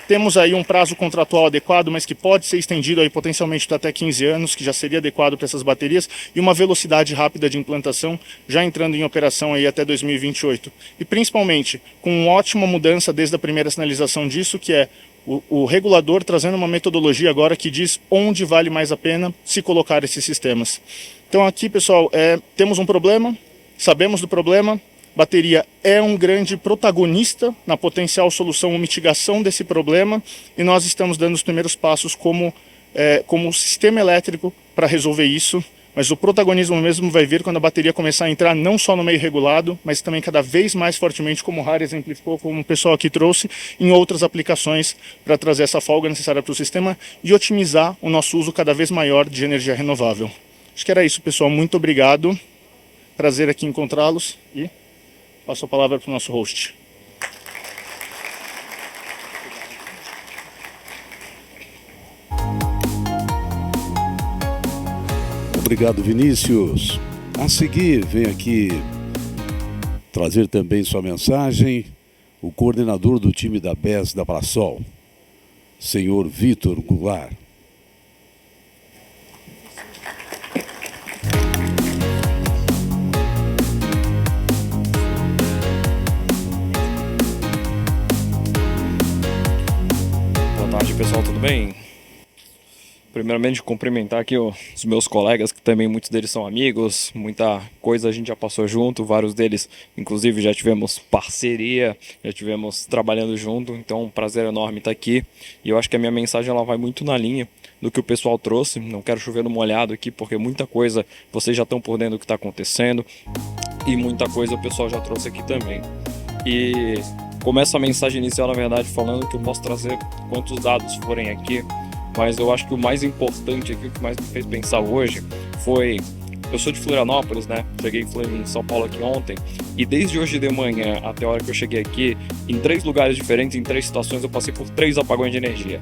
[SPEAKER 4] Temos aí um prazo contratual adequado, mas que pode ser estendido aí potencialmente para até 15 anos, que já seria adequado para essas baterias, e uma velocidade rápida de implantação, já entrando em operação aí até 2028. E principalmente com uma ótima mudança desde a primeira sinalização disso, que é o regulador trazendo uma metodologia agora que diz onde vale mais a pena se colocar esses sistemas. Então aqui, pessoal, temos um problema, sabemos do problema. Bateria é um grande protagonista na potencial solução ou mitigação desse problema e nós estamos dando os primeiros passos como sistema elétrico para resolver isso, mas o protagonismo mesmo vai vir quando a bateria começar a entrar não só no meio regulado, mas também cada vez mais fortemente, como o Harry exemplificou, como o pessoal aqui trouxe, em outras aplicações para trazer essa folga necessária para o sistema e otimizar o nosso uso cada vez maior de energia renovável. Acho que era isso, pessoal. Muito obrigado. Prazer aqui encontrá-los e passo a palavra para o nosso host.
[SPEAKER 1] Obrigado, Vinícius. A seguir, vem aqui trazer também sua mensagem o coordenador do time da BES da Brasol, senhor Vitor Goulart.
[SPEAKER 5] Pessoal, tudo bem? Primeiramente, cumprimentar aqui os meus colegas, que também muitos deles são amigos, muita coisa a gente já passou junto, vários deles, inclusive, já tivemos parceria, já tivemos trabalhando junto, então é um prazer enorme estar aqui. E eu acho que a minha mensagem ela vai muito na linha do que o pessoal trouxe, não quero chover no molhado aqui, porque muita coisa vocês já estão por dentro do que está acontecendo e muita coisa o pessoal já trouxe aqui também. E começo a mensagem inicial, na verdade, falando que eu posso trazer quantos dados forem aqui, mas eu acho que o mais importante aqui, o que mais me fez pensar hoje foi... Eu sou de Florianópolis, né? Cheguei em São Paulo aqui ontem, e desde hoje de manhã até a hora que eu cheguei aqui, em 3 lugares diferentes, em 3 situações, eu passei por 3 apagões de energia.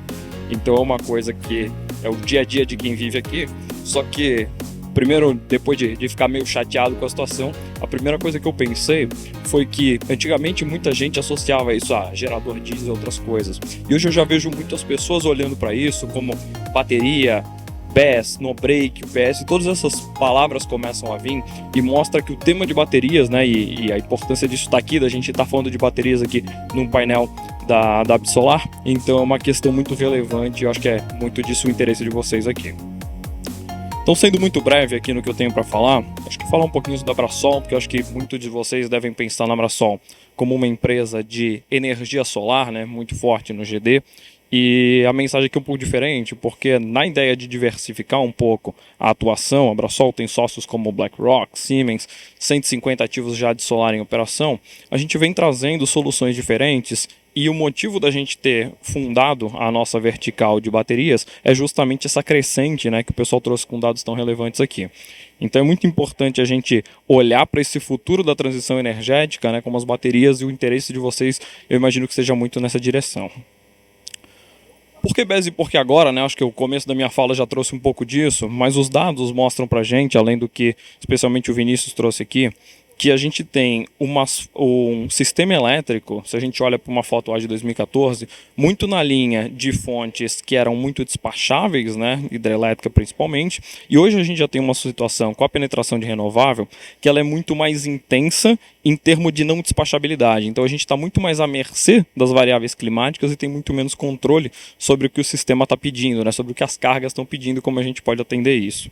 [SPEAKER 5] Então é uma coisa que é o dia a dia de quem vive aqui, só que... Primeiro, depois de ficar meio chateado com a situação, a primeira coisa que eu pensei foi que antigamente muita gente associava isso a gerador diesel e outras coisas. E hoje eu já vejo muitas pessoas olhando para isso como bateria, BESS, no break, UPS, todas essas palavras começam a vir e mostra que o tema de baterias, né, e a importância disso está aqui, da gente estar falando de baterias aqui num painel da Absolar, então é uma questão muito relevante e eu acho que é muito disso o interesse de vocês aqui. Então, sendo muito breve aqui no que eu tenho para falar, acho que falar um pouquinho da Brasol, porque eu acho que muitos de vocês devem pensar na Brasol como uma empresa de energia solar, né, muito forte no GD, E a mensagem aqui é um pouco diferente, porque na ideia de diversificar um pouco a atuação, a Brasol tem sócios como BlackRock, Siemens, 150 ativos já de solar em operação, a gente vem trazendo soluções diferentes. E o motivo da gente ter fundado a nossa vertical de baterias é justamente essa crescente, né, que o pessoal trouxe com dados tão relevantes aqui. Então é muito importante a gente olhar para esse futuro da transição energética, né, como as baterias, e o interesse de vocês, eu imagino que seja muito nessa direção. Por que BES e por que agora, né? Acho que o começo da minha fala já trouxe um pouco disso, mas os dados mostram para a gente, além do que especialmente o Vinícius trouxe aqui, que a gente tem um sistema elétrico, se a gente olha para uma foto lá de 2014, muito na linha de fontes que eram muito despacháveis, né, hidrelétrica principalmente, e hoje a gente já tem uma situação com a penetração de renovável que ela é muito mais intensa em termos de não despachabilidade. Então a gente está muito mais à mercê das variáveis climáticas e tem muito menos controle sobre o que o sistema está pedindo, né, sobre o que as cargas estão pedindo e como a gente pode atender isso.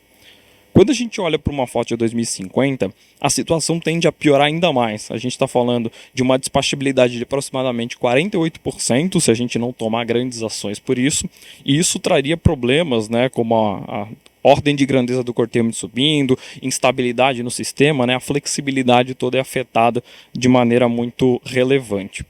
[SPEAKER 5] Quando a gente olha para uma foto de 2050, a situação tende a piorar ainda mais. A gente está falando de uma despachabilidade de aproximadamente 48%, se a gente não tomar grandes ações por isso, e isso traria problemas, né, como a ordem de grandeza do corteamento subindo, instabilidade no sistema, né, a flexibilidade toda é afetada de maneira muito relevante.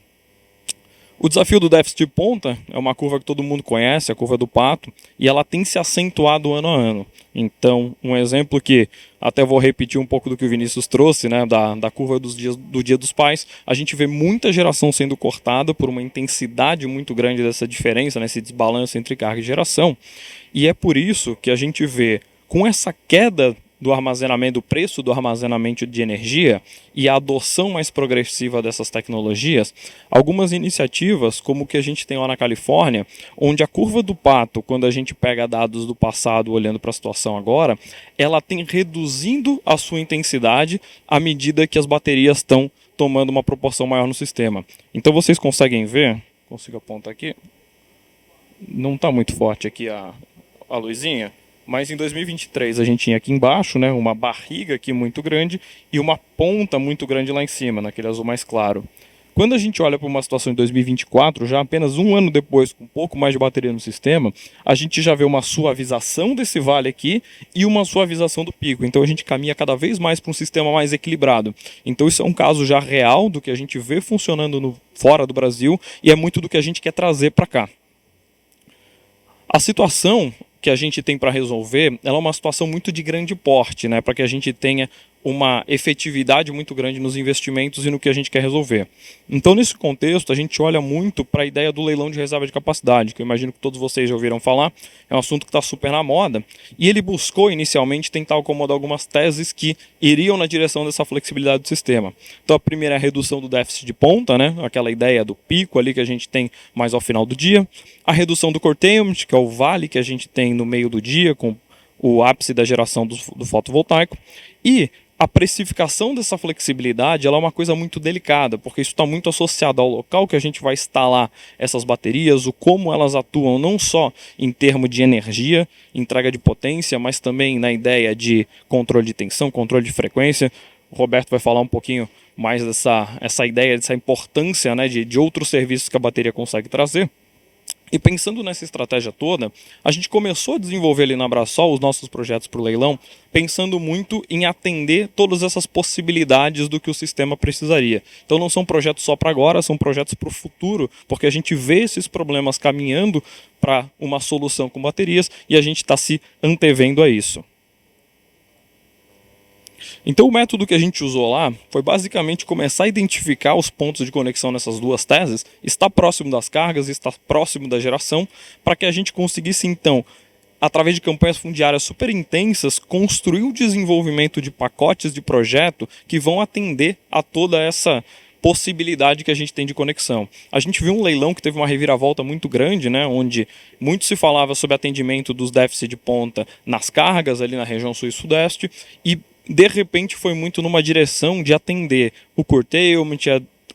[SPEAKER 5] O desafio do déficit de ponta é uma curva que todo mundo conhece, a curva do pato, e ela tem se acentuado ano a ano. Então, um exemplo que até vou repetir um pouco do que o Vinícius trouxe, né, da curva do Dia dos Pais, a gente vê muita geração sendo cortada por uma intensidade muito grande dessa diferença, né, esse desbalanço entre carga e geração, e é por isso que a gente vê, com essa queda do armazenamento, do preço do armazenamento de energia e a adoção mais progressiva dessas tecnologias, algumas iniciativas, como o que a gente tem lá na Califórnia, onde a curva do pato, quando a gente pega dados do passado olhando para a situação agora, ela tem reduzindo a sua intensidade à medida que as baterias estão tomando uma proporção maior no sistema. Então vocês conseguem ver, consigo apontar aqui, não está muito forte aqui a luzinha, mas em 2023 a gente tinha aqui embaixo, né, uma barriga aqui muito grande e uma ponta muito grande lá em cima, naquele azul mais claro. Quando a gente olha para uma situação de 2024, já apenas um ano depois, com um pouco mais de bateria no sistema, a gente já vê uma suavização desse vale aqui e uma suavização do pico. Então a gente caminha cada vez mais para um sistema mais equilibrado. Então isso é um caso já real do que a gente vê funcionando fora do Brasil e é muito do que a gente quer trazer para cá. A situação que a gente tem para resolver, ela é uma situação muito de grande porte, né, para que a gente tenha uma efetividade muito grande nos investimentos e no que a gente quer resolver. Então, nesse contexto, a gente olha muito para a ideia do leilão de reserva de capacidade, que eu imagino que todos vocês já ouviram falar, é um assunto que está super na moda, e ele buscou inicialmente tentar acomodar algumas teses que iriam na direção dessa flexibilidade do sistema. Então, a primeira é a redução do déficit de ponta, né, aquela ideia do pico ali que a gente tem mais ao final do dia, a redução do curtailment, que é o vale que a gente tem no meio do dia, com o ápice da geração do fotovoltaico, e a precificação dessa flexibilidade ela é uma coisa muito delicada, porque isso está muito associado ao local que a gente vai instalar essas baterias, o como elas atuam não só em termos de energia, entrega de potência, mas também na ideia de controle de tensão, controle de frequência. O Roberto vai falar um pouquinho mais dessa ideia, dessa importância, né, de outros serviços que a bateria consegue trazer. E pensando nessa estratégia toda, a gente começou a desenvolver ali na Brasol os nossos projetos para o leilão, pensando muito em atender todas essas possibilidades do que o sistema precisaria. Então não são projetos só para agora, são projetos para o futuro, porque a gente vê esses problemas caminhando para uma solução com baterias e a gente está se antevendo a isso. Então o método que a gente usou lá foi basicamente começar a identificar os pontos de conexão nessas duas teses, estar próximo das cargas, estar próximo da geração, para que a gente conseguisse então, através de campanhas fundiárias super intensas, construir o desenvolvimento de pacotes de projeto que vão atender a toda essa possibilidade que a gente tem de conexão. A gente viu um leilão que teve uma reviravolta muito grande, né, onde muito se falava sobre atendimento dos déficits de ponta nas cargas ali na região sul e sudeste e de repente foi muito numa direção de atender o curtailment,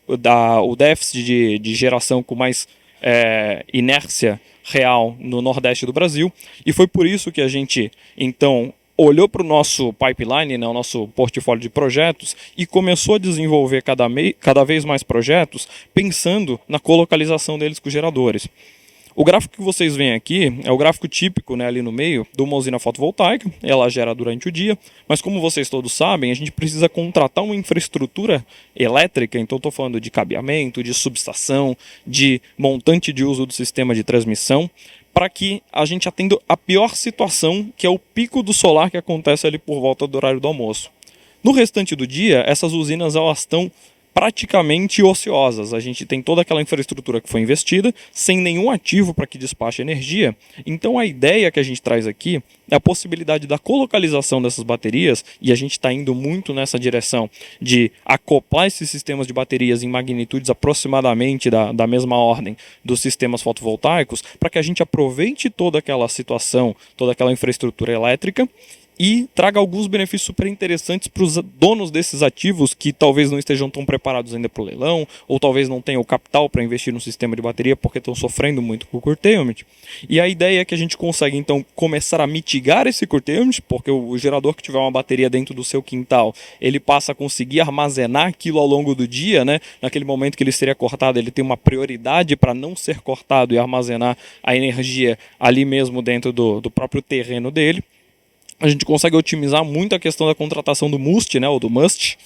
[SPEAKER 5] o déficit de geração com mais inércia real no nordeste do Brasil, e foi por isso que a gente então olhou para o nosso pipeline, né, o nosso portfólio de projetos, e começou a desenvolver cada vez mais projetos pensando na colocalização deles com os geradores. O gráfico que vocês veem aqui é o gráfico típico, né, ali no meio de uma usina fotovoltaica. Ela gera durante o dia, mas como vocês todos sabem, a gente precisa contratar uma infraestrutura elétrica, então estou falando de cabeamento, de subestação, de montante de uso do sistema de transmissão, para que a gente atenda a pior situação, que é o pico do solar que acontece ali por volta do horário do almoço. No restante do dia, essas usinas elas estão praticamente ociosas. A gente tem toda aquela infraestrutura que foi investida, sem nenhum ativo para que despache energia. Então a ideia que a gente traz aqui é a possibilidade da colocalização dessas baterias, e a gente está indo muito nessa direção de acoplar esses sistemas de baterias em magnitudes aproximadamente da mesma ordem dos sistemas fotovoltaicos, para que a gente aproveite toda aquela situação, toda aquela infraestrutura elétrica, e traga alguns benefícios super interessantes para os donos desses ativos que talvez não estejam tão preparados ainda para o leilão, ou talvez não tenham o capital para investir no sistema de bateria porque estão sofrendo muito com o curtailment. E a ideia é que a gente consegue então começar a mitigar esse curtailment, porque o gerador que tiver uma bateria dentro do seu quintal, ele passa a conseguir armazenar aquilo ao longo do dia, né? Naquele momento que ele seria cortado, ele tem uma prioridade para não ser cortado e armazenar a energia ali mesmo dentro do próprio terreno dele. A gente consegue otimizar muito a questão da contratação do MUST, né, ou do MUST,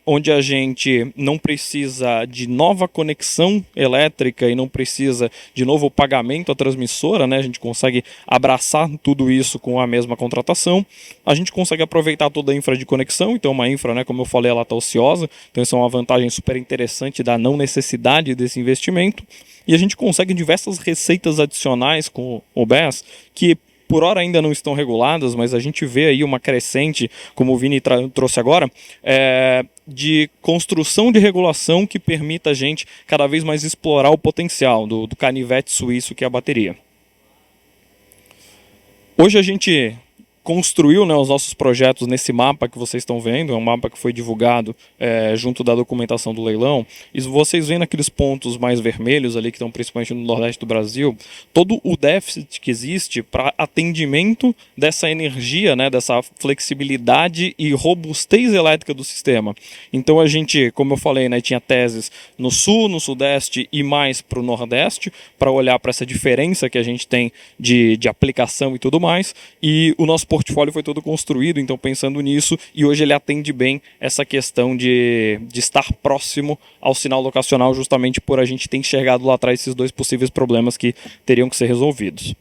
[SPEAKER 5] onde a gente não precisa de nova conexão elétrica e não precisa de novo pagamento à transmissora, né, a gente consegue abraçar tudo isso com a mesma contratação. A gente consegue aproveitar toda a infra de conexão, então uma infra, né, como eu falei, ela está ociosa, então isso é uma vantagem super interessante da não necessidade desse investimento. E a gente consegue diversas receitas adicionais com o BES, que por hora ainda não estão reguladas, mas a gente vê aí uma crescente, como o Vini trouxe agora, de construção de regulação que permita a gente cada vez mais explorar o potencial do canivete suíço que é a bateria. Hoje a gente construiu, né, os nossos projetos nesse mapa que vocês estão vendo, é um mapa que foi divulgado junto da documentação do leilão, e vocês veem naqueles pontos mais vermelhos ali, que estão principalmente no nordeste do Brasil, todo o déficit que existe para atendimento dessa energia, né, dessa flexibilidade e robustez elétrica do sistema. Então a gente, como eu falei, né, tinha teses no sul, no sudeste e mais para o nordeste, para olhar para essa diferença que a gente tem de aplicação e tudo mais, e o nosso portfólio foi todo construído, então pensando nisso, e hoje ele atende bem essa questão de estar próximo ao sinal locacional, justamente por a gente ter enxergado lá atrás esses dois possíveis problemas que teriam que ser resolvidos.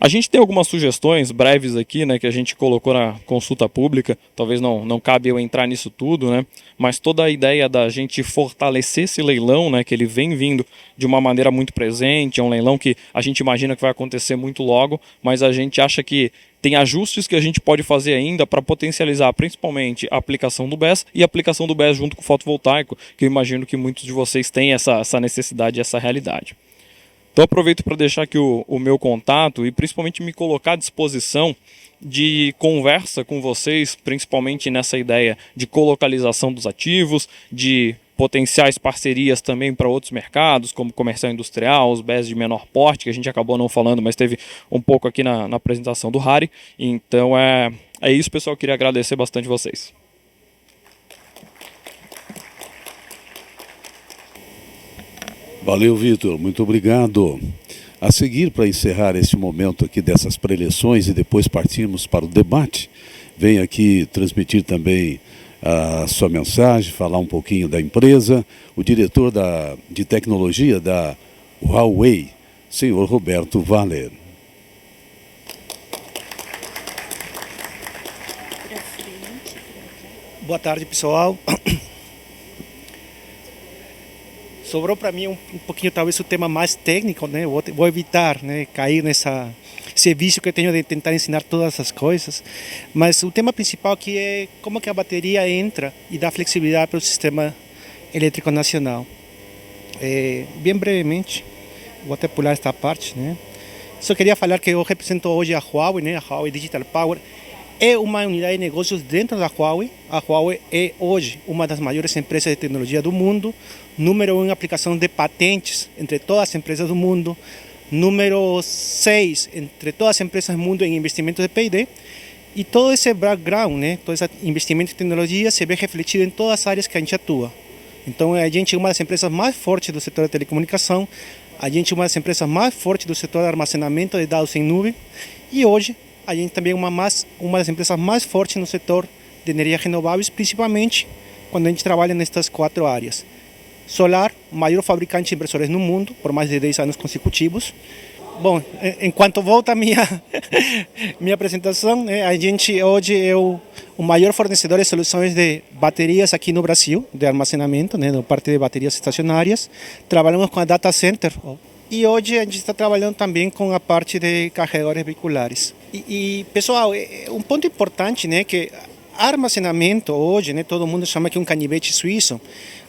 [SPEAKER 5] A gente tem algumas sugestões breves aqui, né, que a gente colocou na consulta pública, talvez não cabe eu entrar nisso tudo, né, mas toda a ideia da gente fortalecer esse leilão, né, que ele vem vindo de uma maneira muito presente, é um leilão que a gente imagina que vai acontecer muito logo, mas a gente acha que tem ajustes que a gente pode fazer ainda para potencializar principalmente a aplicação do BES e a aplicação do BES junto com o fotovoltaico, que eu imagino que muitos de vocês têm essa necessidade, essa realidade. Então aproveito para deixar aqui o meu contato e principalmente me colocar à disposição de conversa com vocês, principalmente nessa ideia de colocalização dos ativos, de potenciais parcerias também para outros mercados, como comercial industrial, os BES de menor porte, que a gente acabou não falando, mas teve um pouco aqui na apresentação do Harry. Então é isso, pessoal, eu queria agradecer bastante vocês.
[SPEAKER 1] Valeu, Vitor. Muito obrigado. A seguir, para encerrar este momento aqui dessas preleções e depois partirmos para o debate, vem aqui transmitir também a sua mensagem, falar um pouquinho da empresa, o diretor de tecnologia da Huawei, senhor Roberto Valer.
[SPEAKER 6] Boa tarde, pessoal. Sobrou para mim um pouquinho, talvez, o tema mais técnico, né? Vou evitar, né, cair esse vício que eu tenho de tentar ensinar todas essas coisas. Mas o tema principal aqui é como que a bateria entra e dá flexibilidade para o sistema elétrico nacional. Bem brevemente, vou até pular esta parte, né? Só queria falar que eu represento hoje a Huawei, né? A Huawei Digital Power. É uma unidade de negócios dentro da Huawei. A Huawei é hoje uma das maiores empresas de tecnologia do mundo, número 1 em aplicação de patentes entre todas as empresas do mundo, número 6 entre todas as empresas do mundo em investimentos de P&D, e todo esse background, né, todo esse investimento em tecnologia se vê refletido em todas as áreas que a gente atua. Então a gente é uma das empresas mais fortes do setor de telecomunicação, A gente é uma das empresas mais fortes do setor de armazenamento de dados em nuvem e hoje a gente também é uma das empresas mais fortes no setor de energias renováveis, principalmente quando a gente trabalha nestas 4 áreas. Solar, maior fabricante de impressores no mundo, por mais de 10 anos consecutivos. Bom, enquanto volta a minha apresentação, a gente hoje é o maior fornecedor de soluções de baterias aqui no Brasil, de armazenamento, na parte de baterias estacionárias. Trabalhamos com a data center e hoje a gente está trabalhando também com a parte de carregadores veiculares. Pessoal, um ponto importante, que armazenamento hoje, todo mundo chama que é um canivete suíço,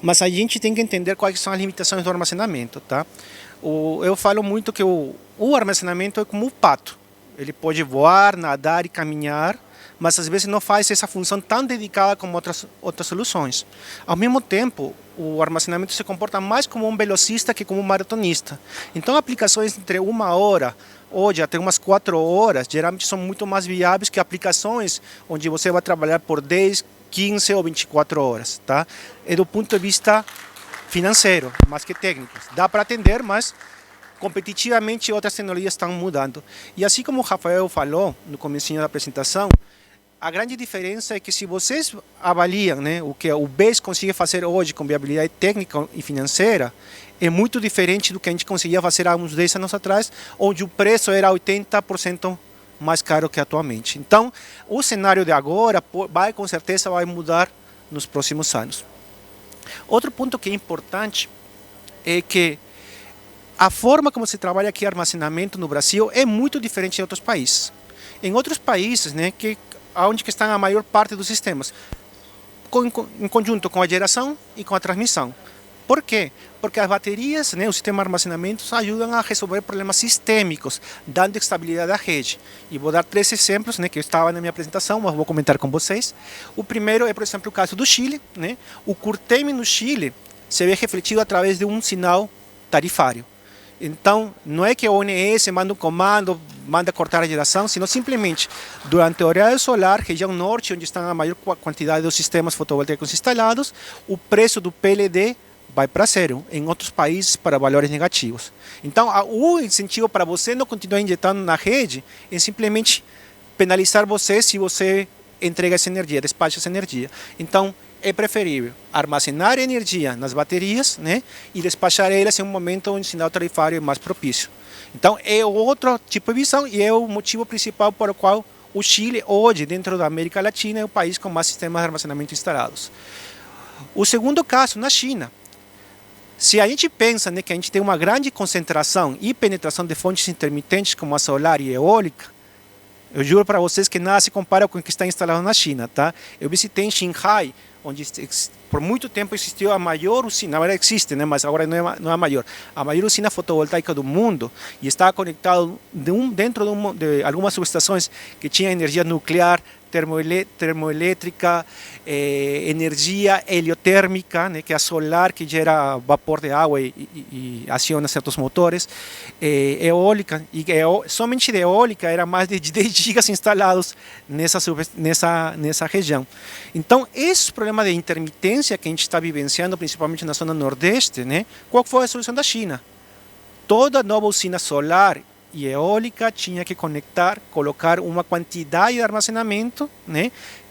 [SPEAKER 6] mas a gente tem que entender quais são as limitações do armazenamento, tá? Eu falo muito que o armazenamento é como um pato. Ele pode voar, nadar e caminhar, mas às vezes não faz essa função tão dedicada como outras soluções. Ao mesmo tempo, o armazenamento se comporta mais como um velocista que como um maratonista. Então, aplicações entre 1 hora hoje até umas 4 horas, geralmente são muito mais viáveis que aplicações onde você vai trabalhar por 10, 15 ou 24 horas. Tá? É do ponto de vista financeiro, mais que técnico. Dá para atender, mas competitivamente outras tecnologias estão mudando. E assim como o Rafael falou no comecinho da apresentação, a grande diferença é que se vocês avaliam o que o BES consegue fazer hoje com viabilidade técnica e financeira, é muito diferente do que a gente conseguia fazer há uns 10 anos atrás, onde o preço era 80% mais caro que atualmente. Então, o cenário de agora com certeza vai mudar nos próximos anos. Outro ponto que é importante é que a forma como se trabalha aqui armazenamento no Brasil é muito diferente de outros países. Em outros países, onde que está a maior parte dos sistemas, em conjunto com a geração e com a transmissão. Por quê? Porque as baterias, o sistema de armazenamento, ajudam a resolver problemas sistêmicos, dando estabilidade à rede. E vou dar 3 exemplos, que eu estava na minha apresentação, mas vou comentar com vocês. O primeiro é, por exemplo, o caso do Chile. O curtailment no Chile se vê refletido através de um sinal tarifário. Então, não é que a ONS manda um comando, manda cortar a geração, sino simplesmente, durante o horário solar, região norte, onde está a maior quantidade dos sistemas fotovoltaicos instalados, o preço do PLD vai para 0, em outros países para valores negativos. Então, o incentivo para você não continuar injetando na rede é simplesmente penalizar você se você entrega essa energia, despacha essa energia. Então, é preferível armazenar energia nas baterias e despachar elas em um momento onde o sinal tarifário é mais propício. Então, é outro tipo de visão e é o motivo principal para o qual o Chile, hoje, dentro da América Latina, é o país com mais sistemas de armazenamento instalados. O segundo caso, na China. Se a gente pensa que a gente tem uma grande concentração e penetração de fontes intermitentes como a solar e eólica, eu juro para vocês que nada se compara com o que está instalado na China. Tá? Eu visitei em Xinhai, onde por muito tempo existiu a maior usina, agora existe, mas agora não é a maior usina fotovoltaica do mundo, e estava conectado dentro de algumas subestações que tinha energia nuclear, termoelétrica, energia heliotérmica, que é a solar, que gera vapor de água e aciona certos motores, eólica, e somente de eólica era mais de 10 gigas instalados nessa região. Então, esse problema de intermitência que a gente está vivenciando, principalmente na zona nordeste, qual foi a solução da China? Toda nova usina solar e eólica tinha que colocar uma quantidade de armazenamento,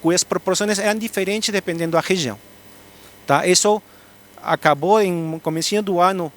[SPEAKER 6] cujas proporções eram diferentes dependendo da região. Tá? Isso acabou no comecinho do ano,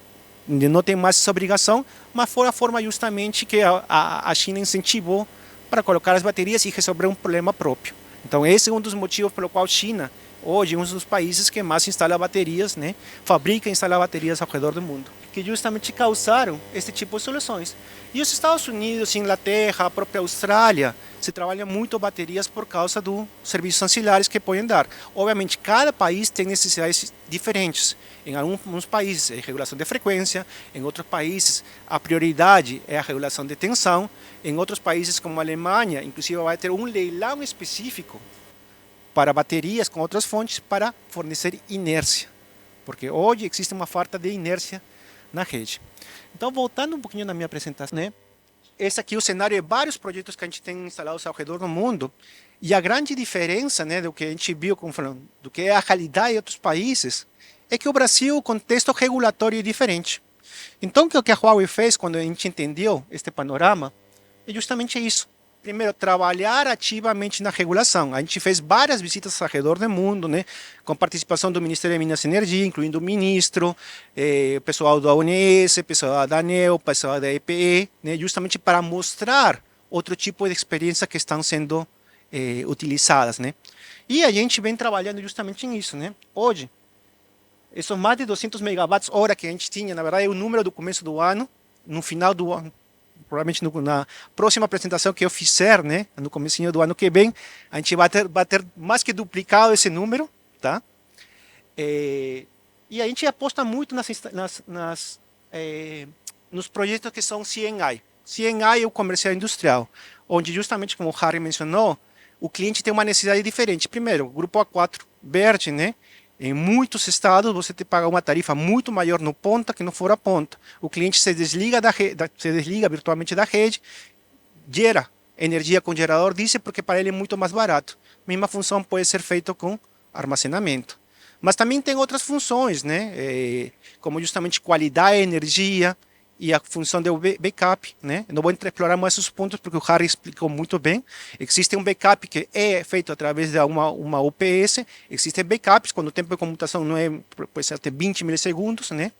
[SPEAKER 6] de não ter mais essa obrigação, mas foi a forma justamente que a China incentivou para colocar as baterias e resolver um problema próprio. Então, esse é um dos motivos pelo qual a China, hoje, é um dos países que mais instala baterias, fabrica e instala baterias ao redor do mundo, que justamente causaram esse tipo de soluções. E os Estados Unidos, Inglaterra, a própria Austrália, se trabalha muito baterias por causa dos serviços ancilares que podem dar. Obviamente, cada país tem necessidades diferentes. Em alguns países é regulação de frequência, em outros países a prioridade é a regulação de tensão, em outros países como a Alemanha, inclusive vai ter um leilão específico para baterias com outras fontes para fornecer inércia, porque hoje existe uma falta de inércia na rede. Então, voltando um pouquinho na minha apresentação, esse aqui é o cenário de vários projetos que a gente tem instalados ao redor do mundo, e a grande diferença do que a gente viu, do que é a realidade de outros países, é que o Brasil, o contexto regulatório é diferente. Então, o que a Huawei fez quando a gente entendeu este panorama é justamente isso. Primeiro, trabalhar ativamente na regulação. A gente fez várias visitas ao redor do mundo, né, com participação do Ministério de Minas e Energia, incluindo o ministro, pessoal da ONS, pessoal da ANEEL, pessoal da EPE, né, justamente para mostrar outro tipo de experiência que estão sendo utilizadas, né. E a gente vem trabalhando justamente nisso, né. Hoje, esses mais de 200 megawatts hora que a gente tinha, na verdade, é o número do começo do ano, no final do ano, provavelmente na próxima apresentação que eu fizer, né, no comecinho do ano que vem, a gente vai ter mais que duplicado esse número, tá? E a gente aposta muito nos projetos que são C&I. C&I é o comercial industrial, onde justamente como o Harry mencionou, o cliente tem uma necessidade diferente. Primeiro, o grupo A4 verde, né? Em muitos estados você te paga uma tarifa muito maior no ponta que no fora ponta. O cliente se desliga se desliga virtualmente da rede, gera energia com gerador diesel porque para ele é muito mais barato. A mesma função pode ser feita com armazenamento. Mas também tem outras funções, né? Como justamente qualidade de energia e a função do backup, né? Não vou explorar mais esses pontos porque o Harry explicou muito bem. Existe um backup que é feito através de uma UPS. Existem backups quando o tempo de computação não é, pode ser até 20 milissegundos, né?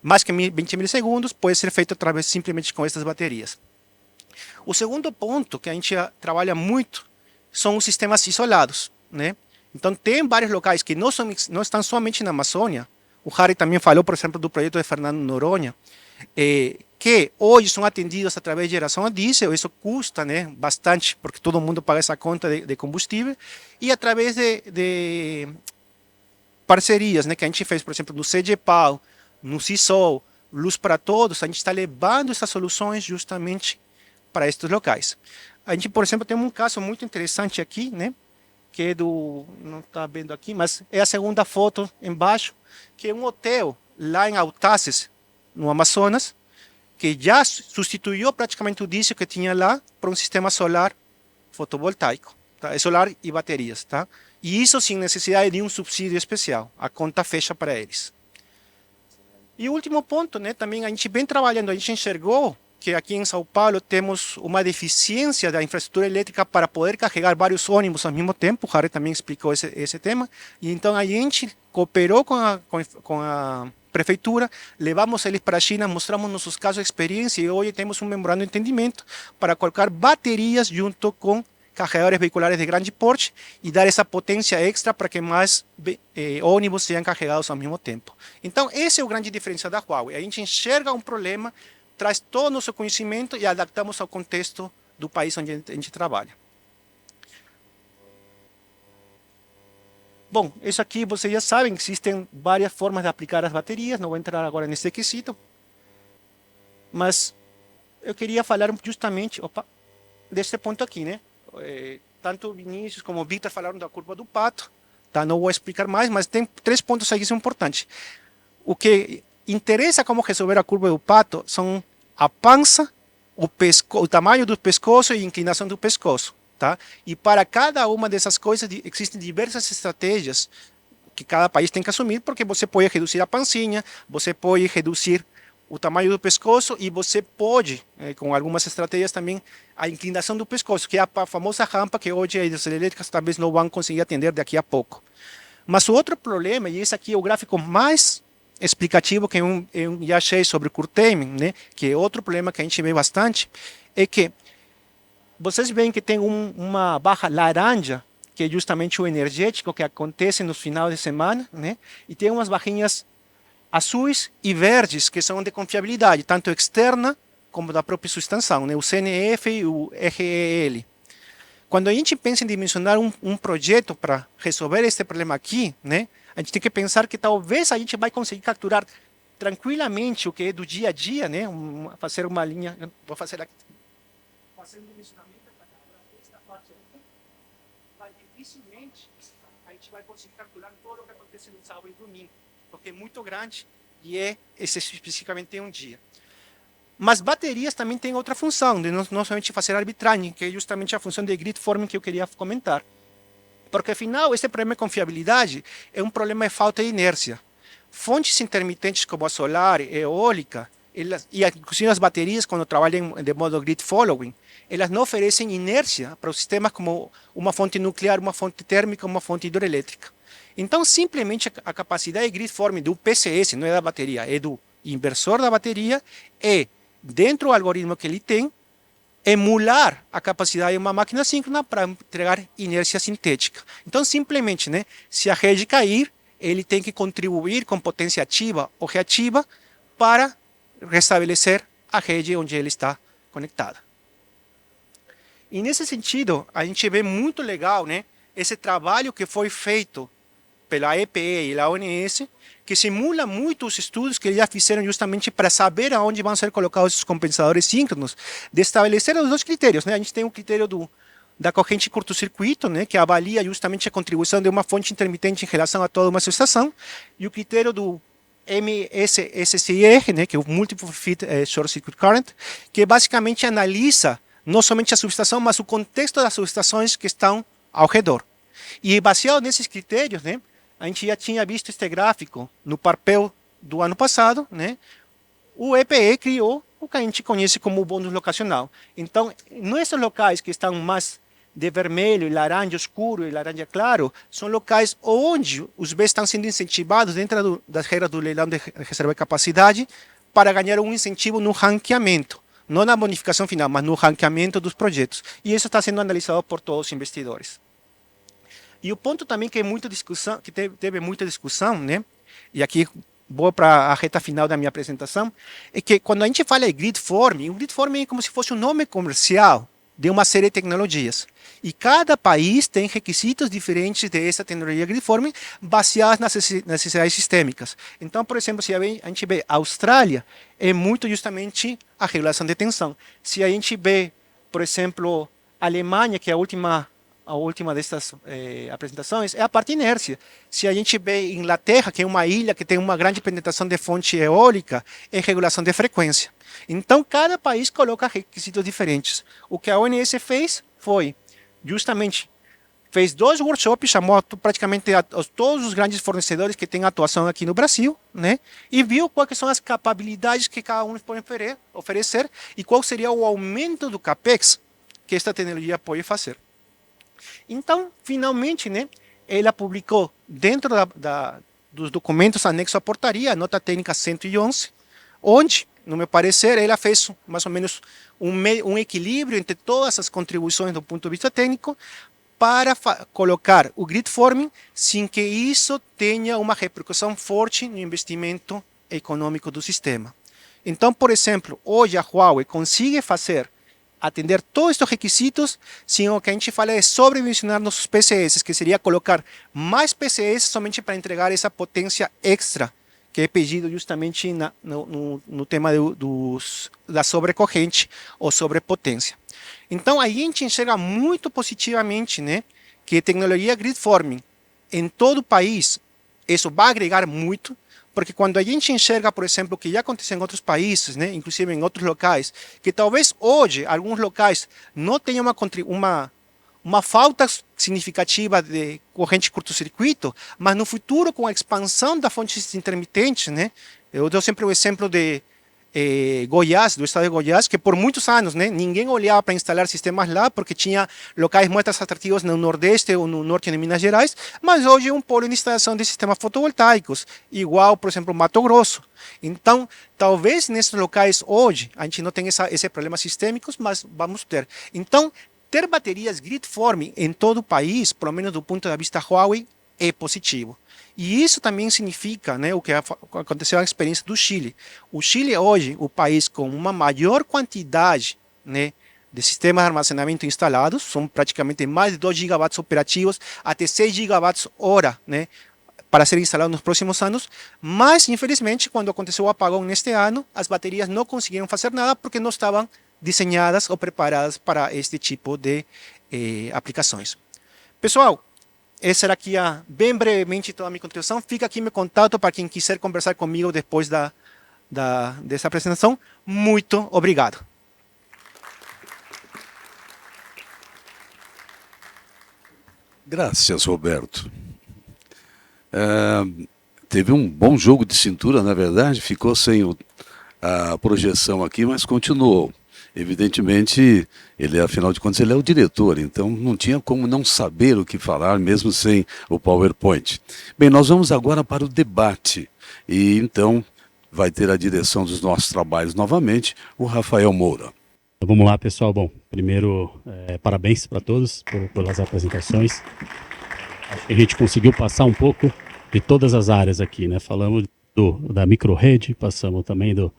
[SPEAKER 6] Mais que 20 milissegundos, pode ser feito através simplesmente com essas baterias. O segundo ponto que a gente trabalha muito são os sistemas isolados, né? Então tem vários locais que não estão somente na Amazônia. O Harry também falou, por exemplo, do projeto de Fernando Noronha, que hoje são atendidos através de geração a diesel. Isso custa, né, bastante, porque todo mundo paga essa conta de combustível, e através de parcerias, né, que a gente fez, por exemplo, no CGPAL, no CISOL, Luz para Todos, a gente está levando essas soluções justamente para estes locais. A gente, por exemplo, tem um caso muito interessante aqui, né, que é não está vendo aqui, mas é a segunda foto embaixo, que é um hotel lá em Autazes, no Amazonas, que já substituiu praticamente o diesel que tinha lá por um sistema solar fotovoltaico, tá? É solar e baterias, tá? E isso sem necessidade de um subsídio especial, a conta fecha para eles. E o último ponto, né, também a gente vem trabalhando, a gente enxergou que aqui em São Paulo temos uma deficiência da infraestrutura elétrica para poder carregar vários ônibus ao mesmo tempo. O Harry também explicou esse tema. E então a gente cooperou com a prefeitura, levamos eles para a China, mostramos nossos casos de experiência e hoje temos um memorando de entendimento para colocar baterias junto com carregadores veiculares de grande porte e dar essa potência extra para que mais ônibus sejam carregados ao mesmo tempo. Então, esse é o grande diferencial da Huawei. A gente enxerga um problema, traz todo o nosso conhecimento e adaptamos ao contexto do país onde a gente trabalha. Bom, isso aqui vocês já sabem, existem várias formas de aplicar as baterias, não vou entrar agora nesse quesito, mas eu queria falar justamente desse ponto aqui, né? Tanto o Vinícius como o Victor falaram da curva do pato, tá? Não vou explicar mais, mas tem 3 pontos aí que são importantes. O que interessa como resolver a curva do pato são a pança, o tamanho do pescoço e a inclinação do pescoço. Tá? E para cada uma dessas coisas existem diversas estratégias que cada país tem que assumir, porque você pode reduzir a pancinha, você pode reduzir o tamanho do pescoço e você pode, com algumas estratégias também, a inclinação do pescoço, que é a famosa rampa que hoje as elétricas talvez não vão conseguir atender daqui a pouco. Mas o outro problema, e esse aqui é o gráfico mais explicativo que eu já achei sobre o curtailment, né, que é outro problema que a gente vê bastante, é que vocês veem que tem uma barra laranja, que é justamente o energético que acontece nos finais de semana, né? E tem umas barrinhas azuis e verdes, que são de confiabilidade, tanto externa como da própria subestação, né? O CNF e o REL. Quando a gente pensa em dimensionar um projeto para resolver este problema aqui, né? A gente tem que pensar que talvez a gente vai conseguir capturar tranquilamente o que é do dia a dia, né? Fazer uma linha, vou fazer aqui. Fazendo um dimensionamento para esta parte aqui, mas dificilmente a gente vai conseguir calcular todo o que acontece no sábado e domingo, porque é muito grande e especificamente em um dia. Mas baterias também têm outra função, de não somente fazer arbitragem, que é justamente a função de grid forming que eu queria comentar. Porque, afinal, esse problema de confiabilidade é um problema de falta de inércia. Fontes intermitentes como a solar e eólica, inclusive as baterias, quando trabalham de modo grid following, elas não oferecem inércia para os sistemas como uma fonte nuclear, uma fonte térmica, uma fonte hidroelétrica. Então, simplesmente a capacidade de grid forming do PCS, não é da bateria, é do inversor da bateria, é, dentro do algoritmo que ele tem, emular a capacidade de uma máquina síncrona para entregar inércia sintética. Então, simplesmente, né, se a rede cair, ele tem que contribuir com potência ativa ou reativa para restabelecer a rede onde ele está conectada. E nesse sentido, a gente vê muito legal, né, esse trabalho que foi feito pela EPE e a ONS, que simula muito os estudos que eles já fizeram justamente para saber aonde vão ser colocados esses compensadores síncronos, de estabelecer os dois critérios, né? A gente tem um critério da corrente curto-circuito, né, que avalia justamente a contribuição de uma fonte intermitente em relação a toda uma subestação, e o critério do MSSIR, né, que é o Multiple Fit Short Circuit Current, que basicamente analisa não somente a subestação, mas o contexto das subestações que estão ao redor. E baseado nesses critérios, né, a gente já tinha visto este gráfico no Parpel do ano passado, né? O EPE criou o que a gente conhece como o bônus locacional. Então, nesses locais que estão mais de vermelho, laranja escuro e laranja claro, são locais onde os Bs estão sendo incentivados dentro das regras do leilão de reserva de capacidade para ganhar um incentivo no ranqueamento. Não na bonificação final, mas no ranqueamento dos projetos. E isso está sendo analisado por todos os investidores. E o ponto também que é muita discussão, que teve muita discussão, né? E aqui vou para a reta final da minha apresentação, é que quando a gente fala de grid forming, o grid forming é como se fosse um nome comercial de uma série de tecnologias. E cada país tem requisitos diferentes dessa tecnologia grid forming baseadas nas necessidades sistêmicas. Então, por exemplo, se a gente vê a Austrália, é muito justamente a regulação de tensão. Se a gente vê, por exemplo, a Alemanha, que é a última dessas apresentações, é a parte inércia. Se a gente vê Inglaterra, que é uma ilha que tem uma grande penetração de fonte eólica, é regulação de frequência. Então, cada país coloca requisitos diferentes. O que a ONS fez foi, justamente, fez 2 workshops, chamou praticamente todos os grandes fornecedores que têm atuação aqui no Brasil, né? E viu quais são as capacidades que cada um pode oferecer e qual seria o aumento do CAPEX que esta tecnologia pode fazer. Então, finalmente, né, ela publicou dentro dos documentos anexos à portaria, a nota técnica 111, onde, no meu parecer, ela fez mais ou menos um equilíbrio entre todas as contribuições do ponto de vista técnico para colocar o grid forming sem que isso tenha uma repercussão forte no investimento econômico do sistema. Então, por exemplo, hoje a Huawei consegue atender todos estes requisitos, sem o que a gente fala é sobredimensionar nossos PCS, que seria colocar mais PCS somente para entregar essa potência extra, que é pedido justamente no tema da sobrecorrente ou sobrepotência. Então, aí a gente enxerga muito positivamente, né, que tecnologia grid forming em todo o país, isso vai agregar muito, porque quando a gente enxerga, por exemplo, o que já aconteceu em outros países, né, inclusive em outros locais, que talvez hoje alguns locais não tenham uma falta significativa de corrente curto-circuito, mas no futuro, com a expansão das fontes intermitentes, né, eu dou sempre o exemplo de Goiás, do estado de Goiás, que por muitos anos, né, ninguém olhava para instalar sistemas lá, porque tinha locais muito atrativos no Nordeste ou no Norte de Minas Gerais, mas hoje é um polo de instalação de sistemas fotovoltaicos, igual, por exemplo, Mato Grosso. Então, talvez nesses locais hoje, a gente não tenha esse problema sistêmicos, mas vamos ter. Então, ter baterias grid forming em todo o país, pelo menos do ponto de vista Huawei, é positivo. E isso também significa, né, o que aconteceu na experiência do Chile. O Chile é hoje o país com uma maior quantidade, né, de sistemas de armazenamento instalados, são praticamente mais de 2 gigawatts operativos, até 6 gigawatts hora, né, para ser instalado nos próximos anos, mas infelizmente quando aconteceu o apagão neste ano, as baterias não conseguiram fazer nada porque não estavam desenhadas ou preparadas para este tipo de aplicações. Pessoal, essa era aqui bem brevemente toda a minha contribuição. Fica aqui meu contato para quem quiser conversar comigo depois dessa apresentação. Muito obrigado.
[SPEAKER 1] Graças, Roberto. Teve um bom jogo de cintura, na verdade, ficou sem a projeção aqui, mas continuou. Evidentemente, ele, afinal de contas, ele é o diretor, então não tinha como não saber o que falar, mesmo sem o PowerPoint. Bem, nós vamos agora para o debate, e então vai ter a direção dos nossos trabalhos novamente, o Rafael Moura.
[SPEAKER 2] Então, vamos lá, pessoal. Bom, primeiro, parabéns para todos pelas apresentações. Acho que a gente conseguiu passar um pouco de todas as áreas aqui, né? Falamos da microrede, passamos também do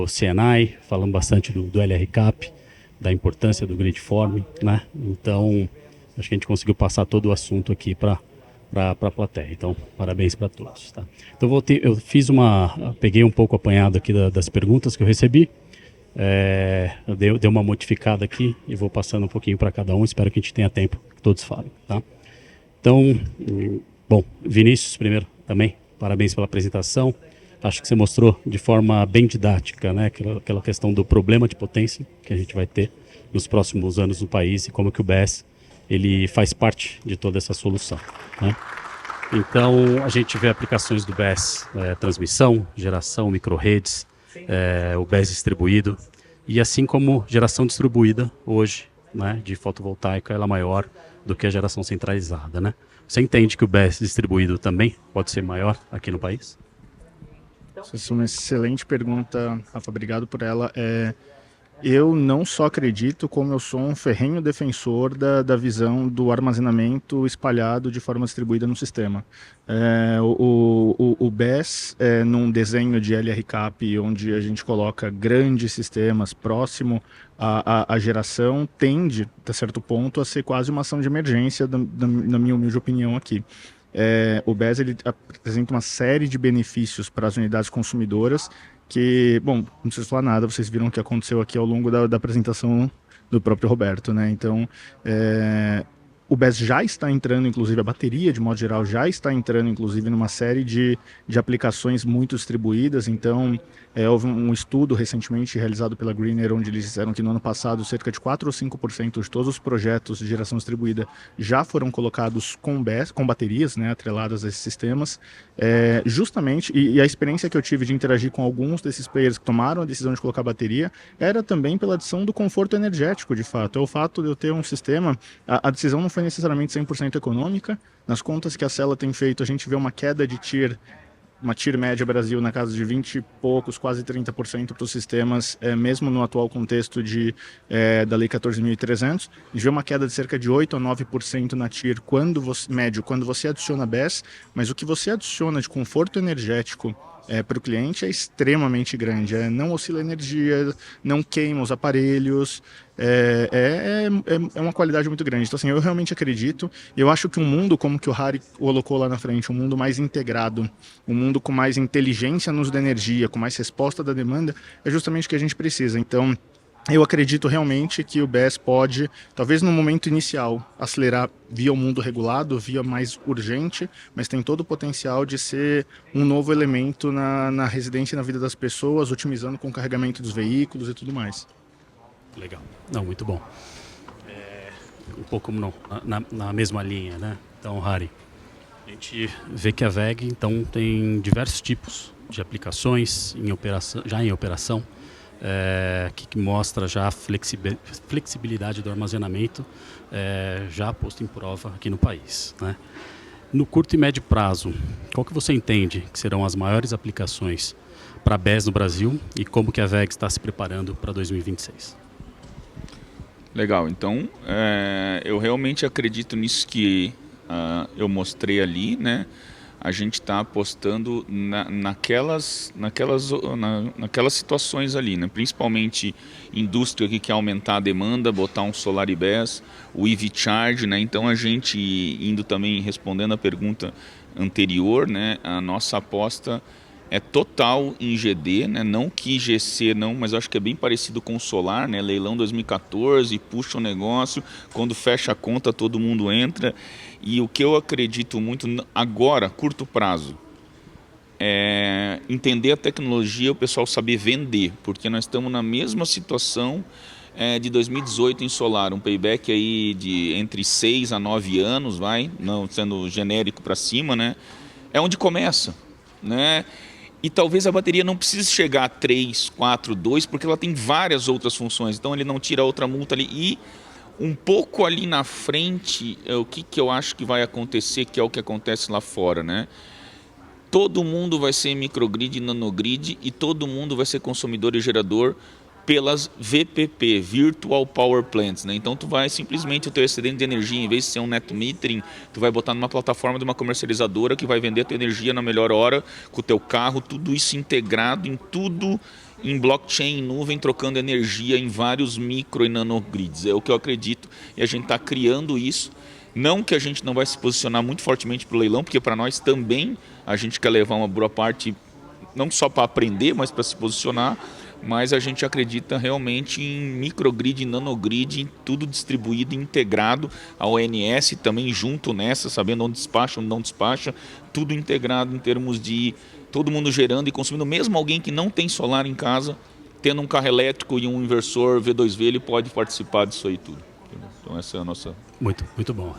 [SPEAKER 2] CNI, falamos bastante do LRCAP, da importância do gridform, né? Então, acho que a gente conseguiu passar todo o assunto aqui para a plateia. Então, parabéns para todos. Tá? Então, peguei um pouco apanhado aqui das perguntas que eu recebi. Dei uma modificada aqui e vou passando um pouquinho para cada um. Espero que a gente tenha tempo que todos falem. Tá? Então, bom, Vinícius, primeiro também, parabéns pela apresentação. Acho que você mostrou de forma bem didática, né, aquela questão do problema de potência que a gente vai ter nos próximos anos no país e como que o BESS ele faz parte de toda essa solução. Né? Então, a gente vê aplicações do BESS, transmissão, geração, microredes, o BESS distribuído, e assim como geração distribuída hoje, né, de fotovoltaica, ela é maior do que a geração centralizada. Né? Você entende que o BESS distribuído também pode ser maior aqui no país?
[SPEAKER 4] Essa é uma excelente pergunta, Rafa, obrigado por ela. Eu não só acredito, como eu sou um ferrenho defensor da visão do armazenamento espalhado de forma distribuída no sistema. O BESS, num desenho de LRCAP, onde a gente coloca grandes sistemas próximo à geração, tende, a certo ponto, a ser quase uma ação de emergência, na minha humilde opinião aqui. O BESS ele apresenta uma série de benefícios para as unidades consumidoras que, bom, não preciso falar nada, vocês viram o que aconteceu aqui ao longo da apresentação do próprio Roberto, né? Então, o BESS já está entrando, inclusive a bateria, de modo geral, já está entrando, inclusive, numa série de aplicações muito distribuídas. Então, houve um estudo recentemente realizado pela Greener, onde eles disseram que no ano passado cerca de 4 ou 5% de todos os projetos de geração distribuída já foram colocados com BESS, com baterias, né, atreladas a esses sistemas. Justamente, e a experiência que eu tive de interagir com alguns desses players que tomaram a decisão de colocar bateria, era também pela adição do conforto energético, de fato. É o fato de eu ter um sistema, a decisão não foi necessariamente 100% econômica. Nas contas que a Cela tem feito, a gente vê uma queda de TIR, uma TIR média Brasil na casa de 20 e poucos, quase 30% para os sistemas, mesmo no atual contexto da Lei 14.300. A gente vê uma queda de cerca de 8 a 9% na TIR médio quando você adiciona BESS, mas o que você adiciona de conforto energético para o cliente é extremamente grande. Não oscila a energia, não queima os aparelhos, é uma qualidade muito grande. Então, assim, eu realmente acredito, eu acho que um mundo como que o Harry colocou lá na frente, um mundo mais integrado, um mundo com mais inteligência no uso da energia, com mais resposta da demanda, é justamente o que a gente precisa. Então, eu acredito realmente que o BESS pode, talvez no momento inicial, acelerar via o mundo regulado, via mais urgente, mas tem todo o potencial de ser um novo elemento na residência e na vida das pessoas, otimizando com o carregamento dos veículos e tudo mais.
[SPEAKER 2] Legal. Não, muito bom. Um pouco na mesma linha, né? Então, Harry, a gente vê que a WEG então, tem diversos tipos de aplicações já em operação, que mostra já a flexibilidade do armazenamento já posto em prova aqui no país. Né? No curto e médio prazo, qual que você entende que serão as maiores aplicações para BESS no Brasil e como que a WEG está se preparando para 2026?
[SPEAKER 3] Legal, então eu realmente acredito nisso que eu mostrei ali, né? A gente está apostando naquelas situações ali, né? Principalmente indústria que quer aumentar a demanda, botar um solar e BESS, o EV Charge, né? Então a gente, indo também respondendo a pergunta anterior, né? A nossa aposta é total em GD, né? Não que GC não, mas eu acho que é bem parecido com o solar, né? Leilão 2014, puxa o negócio, quando fecha a conta todo mundo entra. E o que eu acredito muito agora, curto prazo, é entender a tecnologia, o pessoal saber vender, porque nós estamos na mesma situação de 2018 em solar, um payback aí de entre 6 a 9 anos, não sendo genérico para cima, né? É onde começa, né? E talvez a bateria não precise chegar a 3, 4, 2, porque ela tem várias outras funções. Então ele não tira outra multa ali. E um pouco ali na frente, o que eu acho que vai acontecer, que é o que acontece lá fora, né? Todo mundo vai ser microgrid e nanogrid e todo mundo vai ser consumidor e gerador pelas VPP, Virtual Power Plants, né? Então tu vai simplesmente o teu excedente de energia, em vez de ser um net metering, tu vai botar numa plataforma de uma comercializadora que vai vender a tua energia na melhor hora com o teu carro, tudo isso integrado em tudo em blockchain, em nuvem, trocando energia em vários micro e nanogrids. É o que eu acredito e a gente está criando isso. Não que a gente não vai se posicionar muito fortemente para o leilão, porque para nós também a gente quer levar uma boa parte, não só para aprender, mas para se posicionar. Mas a gente acredita realmente em microgrid e nanogrid, tudo distribuído e integrado, a ONS também junto nessa, sabendo onde despacha, onde não despacha, tudo integrado em termos de todo mundo gerando e consumindo, mesmo alguém que não tem solar em casa, tendo um carro elétrico e um inversor V2V, ele pode participar disso aí tudo. Então essa é a nossa...
[SPEAKER 2] Muito bom.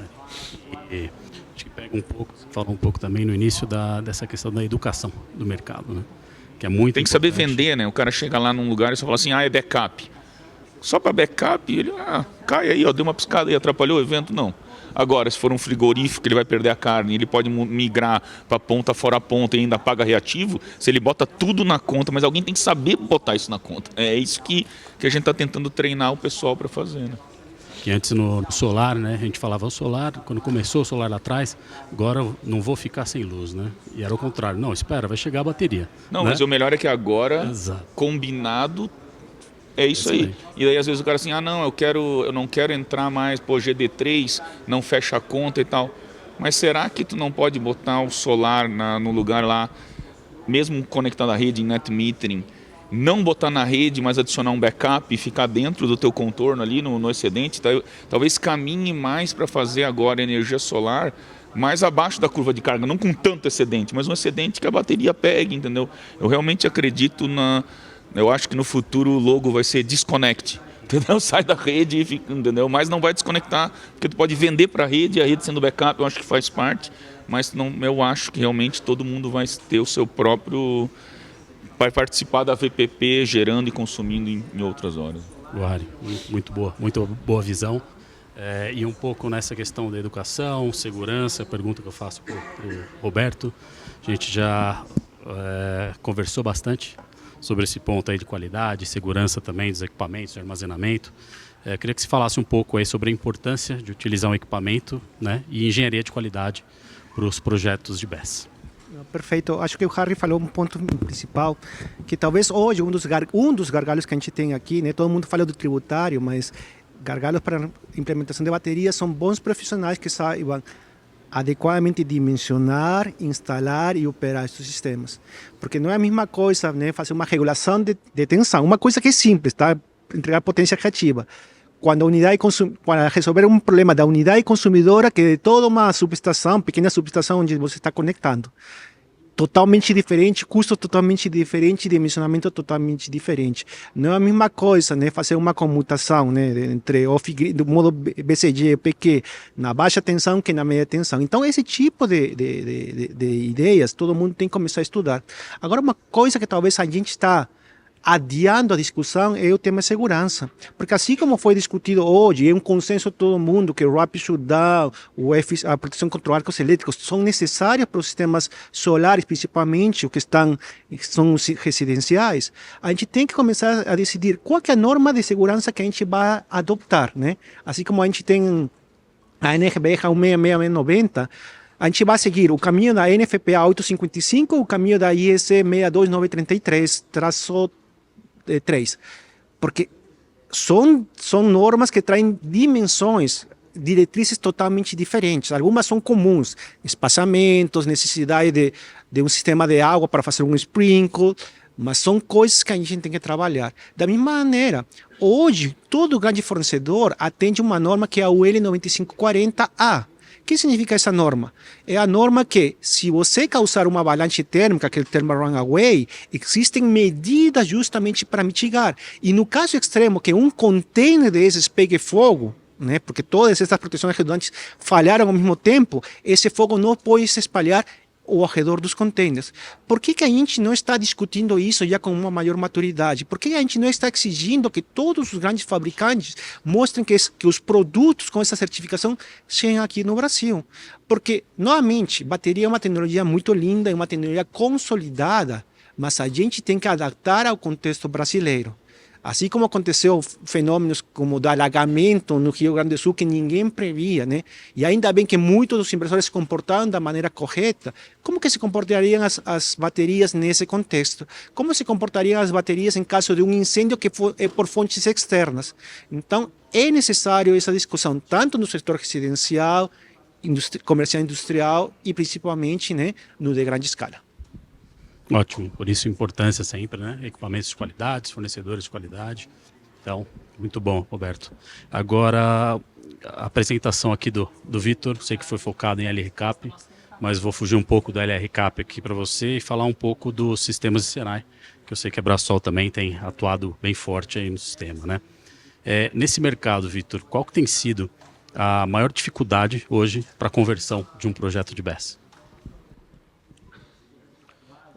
[SPEAKER 2] E acho que pega um pouco, fala um pouco também no início dessa questão da educação do mercado, né? Que é muito
[SPEAKER 3] tem que
[SPEAKER 2] importante.
[SPEAKER 3] saber vender, né? O cara chega lá num lugar e só fala assim, é backup. Só para backup, ele, cai aí, deu uma piscada e atrapalhou o evento, não. Agora, se for um frigorífico, ele vai perder a carne, ele pode migrar para ponta fora a ponta e ainda paga reativo, se ele bota tudo na conta, mas alguém tem que saber botar isso na conta. É isso que a gente está tentando treinar o pessoal para fazer, né?
[SPEAKER 2] Que antes no solar, né, a gente falava o solar, quando começou o solar lá atrás, agora eu não vou ficar sem luz, né? E era o contrário, não, espera, vai chegar a bateria.
[SPEAKER 3] Não,
[SPEAKER 2] né?
[SPEAKER 3] Mas o melhor é que agora,
[SPEAKER 2] Exato.
[SPEAKER 3] Combinado, é isso aí. E aí às vezes o cara assim, eu não quero entrar mais, GD3, não fecha a conta e tal. Mas será que tu não pode botar o solar no lugar lá, mesmo conectado à rede em net metering, não botar na rede, mas adicionar um backup e ficar dentro do teu contorno ali no excedente, talvez caminhe mais para fazer agora energia solar mais abaixo da curva de carga, não com tanto excedente, mas um excedente que a bateria pegue, entendeu? Eu realmente acredito eu acho que no futuro o logo vai ser disconnect, entendeu? Sai da rede e fica, entendeu? Mas não vai desconectar, porque tu pode vender para a rede sendo backup, eu acho que faz parte, mas não, eu acho que realmente todo mundo vai ter o seu próprio... vai participar da VPP gerando e consumindo em outras horas.
[SPEAKER 2] Guari, muito boa visão. E um pouco nessa questão da educação, segurança, a pergunta que eu faço para o Roberto. A gente já conversou bastante sobre esse ponto aí de qualidade, segurança também dos equipamentos, de armazenamento. Queria que você falasse um pouco aí sobre a importância de utilizar um equipamento, né, e engenharia de qualidade para os projetos de BESS.
[SPEAKER 6] Perfeito. Acho que o Harry falou um ponto principal, que talvez hoje um dos gargalos que a gente tem aqui, né? Todo mundo fala do tributário, mas gargalos para implementação de baterias são bons profissionais que saibam adequadamente dimensionar, instalar e operar esses sistemas. Porque não é a mesma coisa, né, fazer uma regulação de tensão, uma coisa que é simples, tá? Entregar potência reativa. Quando a unidade para resolver um problema da unidade consumidora, que é toda uma subestação, pequena subestação onde você está conectando. Totalmente diferente, custo totalmente diferente, dimensionamento totalmente diferente. Não é a mesma coisa, né, fazer uma comutação, né, entre off-grid, do modo BCG e PQ, na baixa tensão que na média tensão. Então, esse tipo de ideias, todo mundo tem que começar a estudar. Agora, uma coisa que talvez a gente está adiando a discussão é o tema segurança. Porque assim como foi discutido hoje, é um consenso de todo mundo que o Rapid Shutdown, a proteção contra arcos elétricos são necessárias para os sistemas solares, principalmente os que são residenciais. A gente tem que começar a decidir qual é a norma de segurança que a gente vai adoptar, né? Assim como a gente tem a NRBR 16690, a gente vai seguir o caminho da NFPA 855, o caminho da IEC 62933, traço 3, porque são normas que traem dimensões, diretrizes totalmente diferentes. Algumas são comuns, espaçamentos, necessidade de um sistema de água para fazer um sprinkle, mas são coisas que a gente tem que trabalhar. Da mesma maneira, hoje, todo grande fornecedor atende uma norma que é a UL 9540A. O que significa essa norma? É a norma que, se você causar uma avalanche térmica, aquele thermal runaway, existem medidas justamente para mitigar. E no caso extremo, que um container desses pegue fogo, né, porque todas essas proteções redundantes falharam ao mesmo tempo, esse fogo não pode se espalhar ao redor dos containers. Por que a gente não está discutindo isso já com uma maior maturidade? Por que a gente não está exigindo que todos os grandes fabricantes mostrem que os produtos com essa certificação cheguem aqui no Brasil? Porque, novamente, bateria é uma tecnologia muito linda, é uma tecnologia consolidada, mas a gente tem que adaptar ao contexto brasileiro. Assim como aconteceu fenômenos como o do alagamento no Rio Grande do Sul, que ninguém previa, né? E ainda bem que muitos dos inversores se comportaram da maneira correta. Como que se comportariam as baterias nesse contexto? Como se comportariam as baterias em caso de um incêndio que for por fontes externas? Então, é necessário essa discussão, tanto no setor residencial, comercial industrial e principalmente, né, no de grande escala.
[SPEAKER 2] Ótimo, por isso a importância sempre, né? Equipamentos de qualidade, fornecedores de qualidade. Então, muito bom, Roberto. Agora, a apresentação aqui do Vitor, sei que foi focado em LRCAP, mas vou fugir um pouco do LRCAP aqui para você e falar um pouco dos sistemas de Senai, que eu sei que a Brasol também tem atuado bem forte aí no sistema, né? Nesse mercado, Vitor, qual que tem sido a maior dificuldade hoje para a conversão de um projeto de BESS?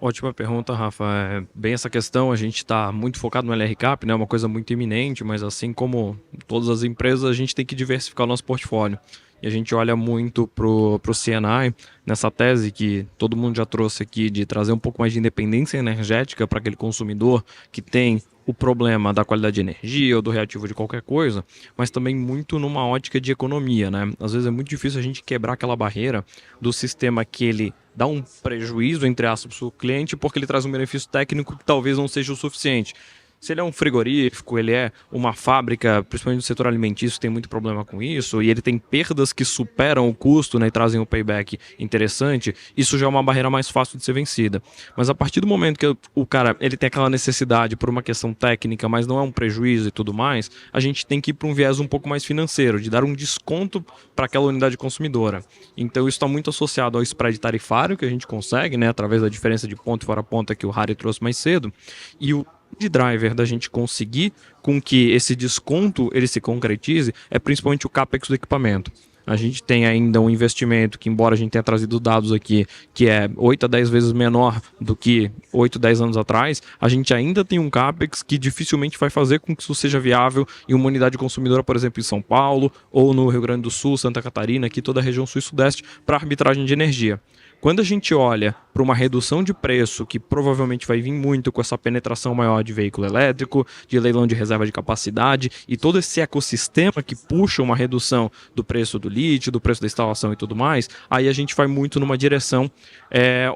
[SPEAKER 5] Ótima pergunta, Rafa. Bem essa questão, a gente está muito focado no LRCAP, né? Uma coisa muito iminente, mas assim como todas as empresas, a gente tem que diversificar o nosso portfólio. E a gente olha muito pro CNI, nessa tese que todo mundo já trouxe aqui, de trazer um pouco mais de independência energética para aquele consumidor que tem o problema da qualidade de energia ou do reativo de qualquer coisa, mas também muito numa ótica de economia, né? Às vezes é muito difícil a gente quebrar aquela barreira do sistema que ele dá um prejuízo, entre aspas, para o cliente, porque ele traz um benefício técnico que talvez não seja o suficiente. Se ele é um frigorífico, ele é uma fábrica, principalmente no setor alimentício, tem muito problema com isso, e ele tem perdas que superam o custo, né, e trazem um payback interessante, isso já é uma barreira mais fácil de ser vencida. Mas a partir do momento que o cara ele tem aquela necessidade por uma questão técnica, mas não é um prejuízo e tudo mais, a gente tem que ir para um viés um pouco mais financeiro, de dar um desconto para aquela unidade consumidora. Então isso está muito associado ao spread tarifário que a gente consegue, né, através da diferença de ponto fora ponta que o Harry trouxe mais cedo, e o de driver da gente conseguir com que esse desconto ele se concretize é principalmente o CAPEX do equipamento. A gente tem ainda um investimento que, embora a gente tenha trazido dados aqui, que é 8 a 10 vezes menor do que 8, 10 anos atrás, a gente ainda tem um CAPEX que dificilmente vai fazer com que isso seja viável em uma unidade consumidora, por exemplo, em São Paulo, ou no Rio Grande do Sul, Santa Catarina, aqui toda a região sul e sudeste, para arbitragem de energia. Quando a gente olha para uma redução de preço, que provavelmente vai vir muito com essa penetração maior de veículo elétrico, de leilão de reserva de capacidade e todo esse ecossistema que puxa uma redução do preço do lítio, do preço da instalação e tudo mais, aí a gente vai muito numa direção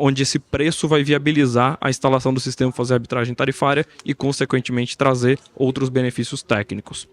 [SPEAKER 5] onde esse preço vai viabilizar a instalação do sistema, fazer arbitragem tarifária e, consequentemente, trazer outros benefícios técnicos.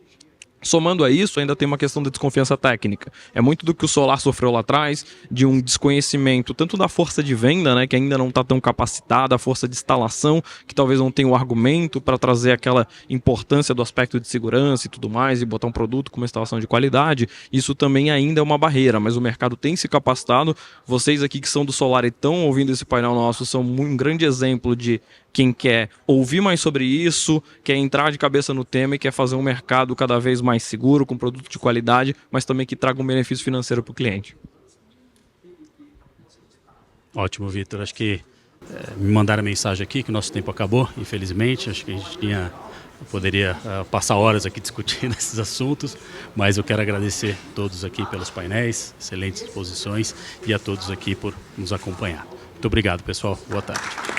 [SPEAKER 5] Somando a isso, ainda tem uma questão da desconfiança técnica. É muito do que o solar sofreu lá atrás, de um desconhecimento tanto da força de venda, né, que ainda não está tão capacitada, a força de instalação, que talvez não tenha o argumento para trazer aquela importância do aspecto de segurança e tudo mais, e botar um produto com uma instalação de qualidade. Isso também ainda é uma barreira, mas o mercado tem se capacitado. Vocês aqui que são do solar e estão ouvindo esse painel nosso são um grande exemplo de quem quer ouvir mais sobre isso, quer entrar de cabeça no tema e quer fazer um mercado cada vez mais seguro, com produto de qualidade, mas também que traga um benefício financeiro para o cliente.
[SPEAKER 2] Ótimo, Vitor. Acho que me mandaram a mensagem aqui que o nosso tempo acabou, infelizmente. Acho que a gente poderia passar horas aqui discutindo esses assuntos, mas eu quero agradecer a todos aqui pelos painéis, excelentes exposições, e a todos aqui por nos acompanhar. Muito obrigado, pessoal. Boa tarde.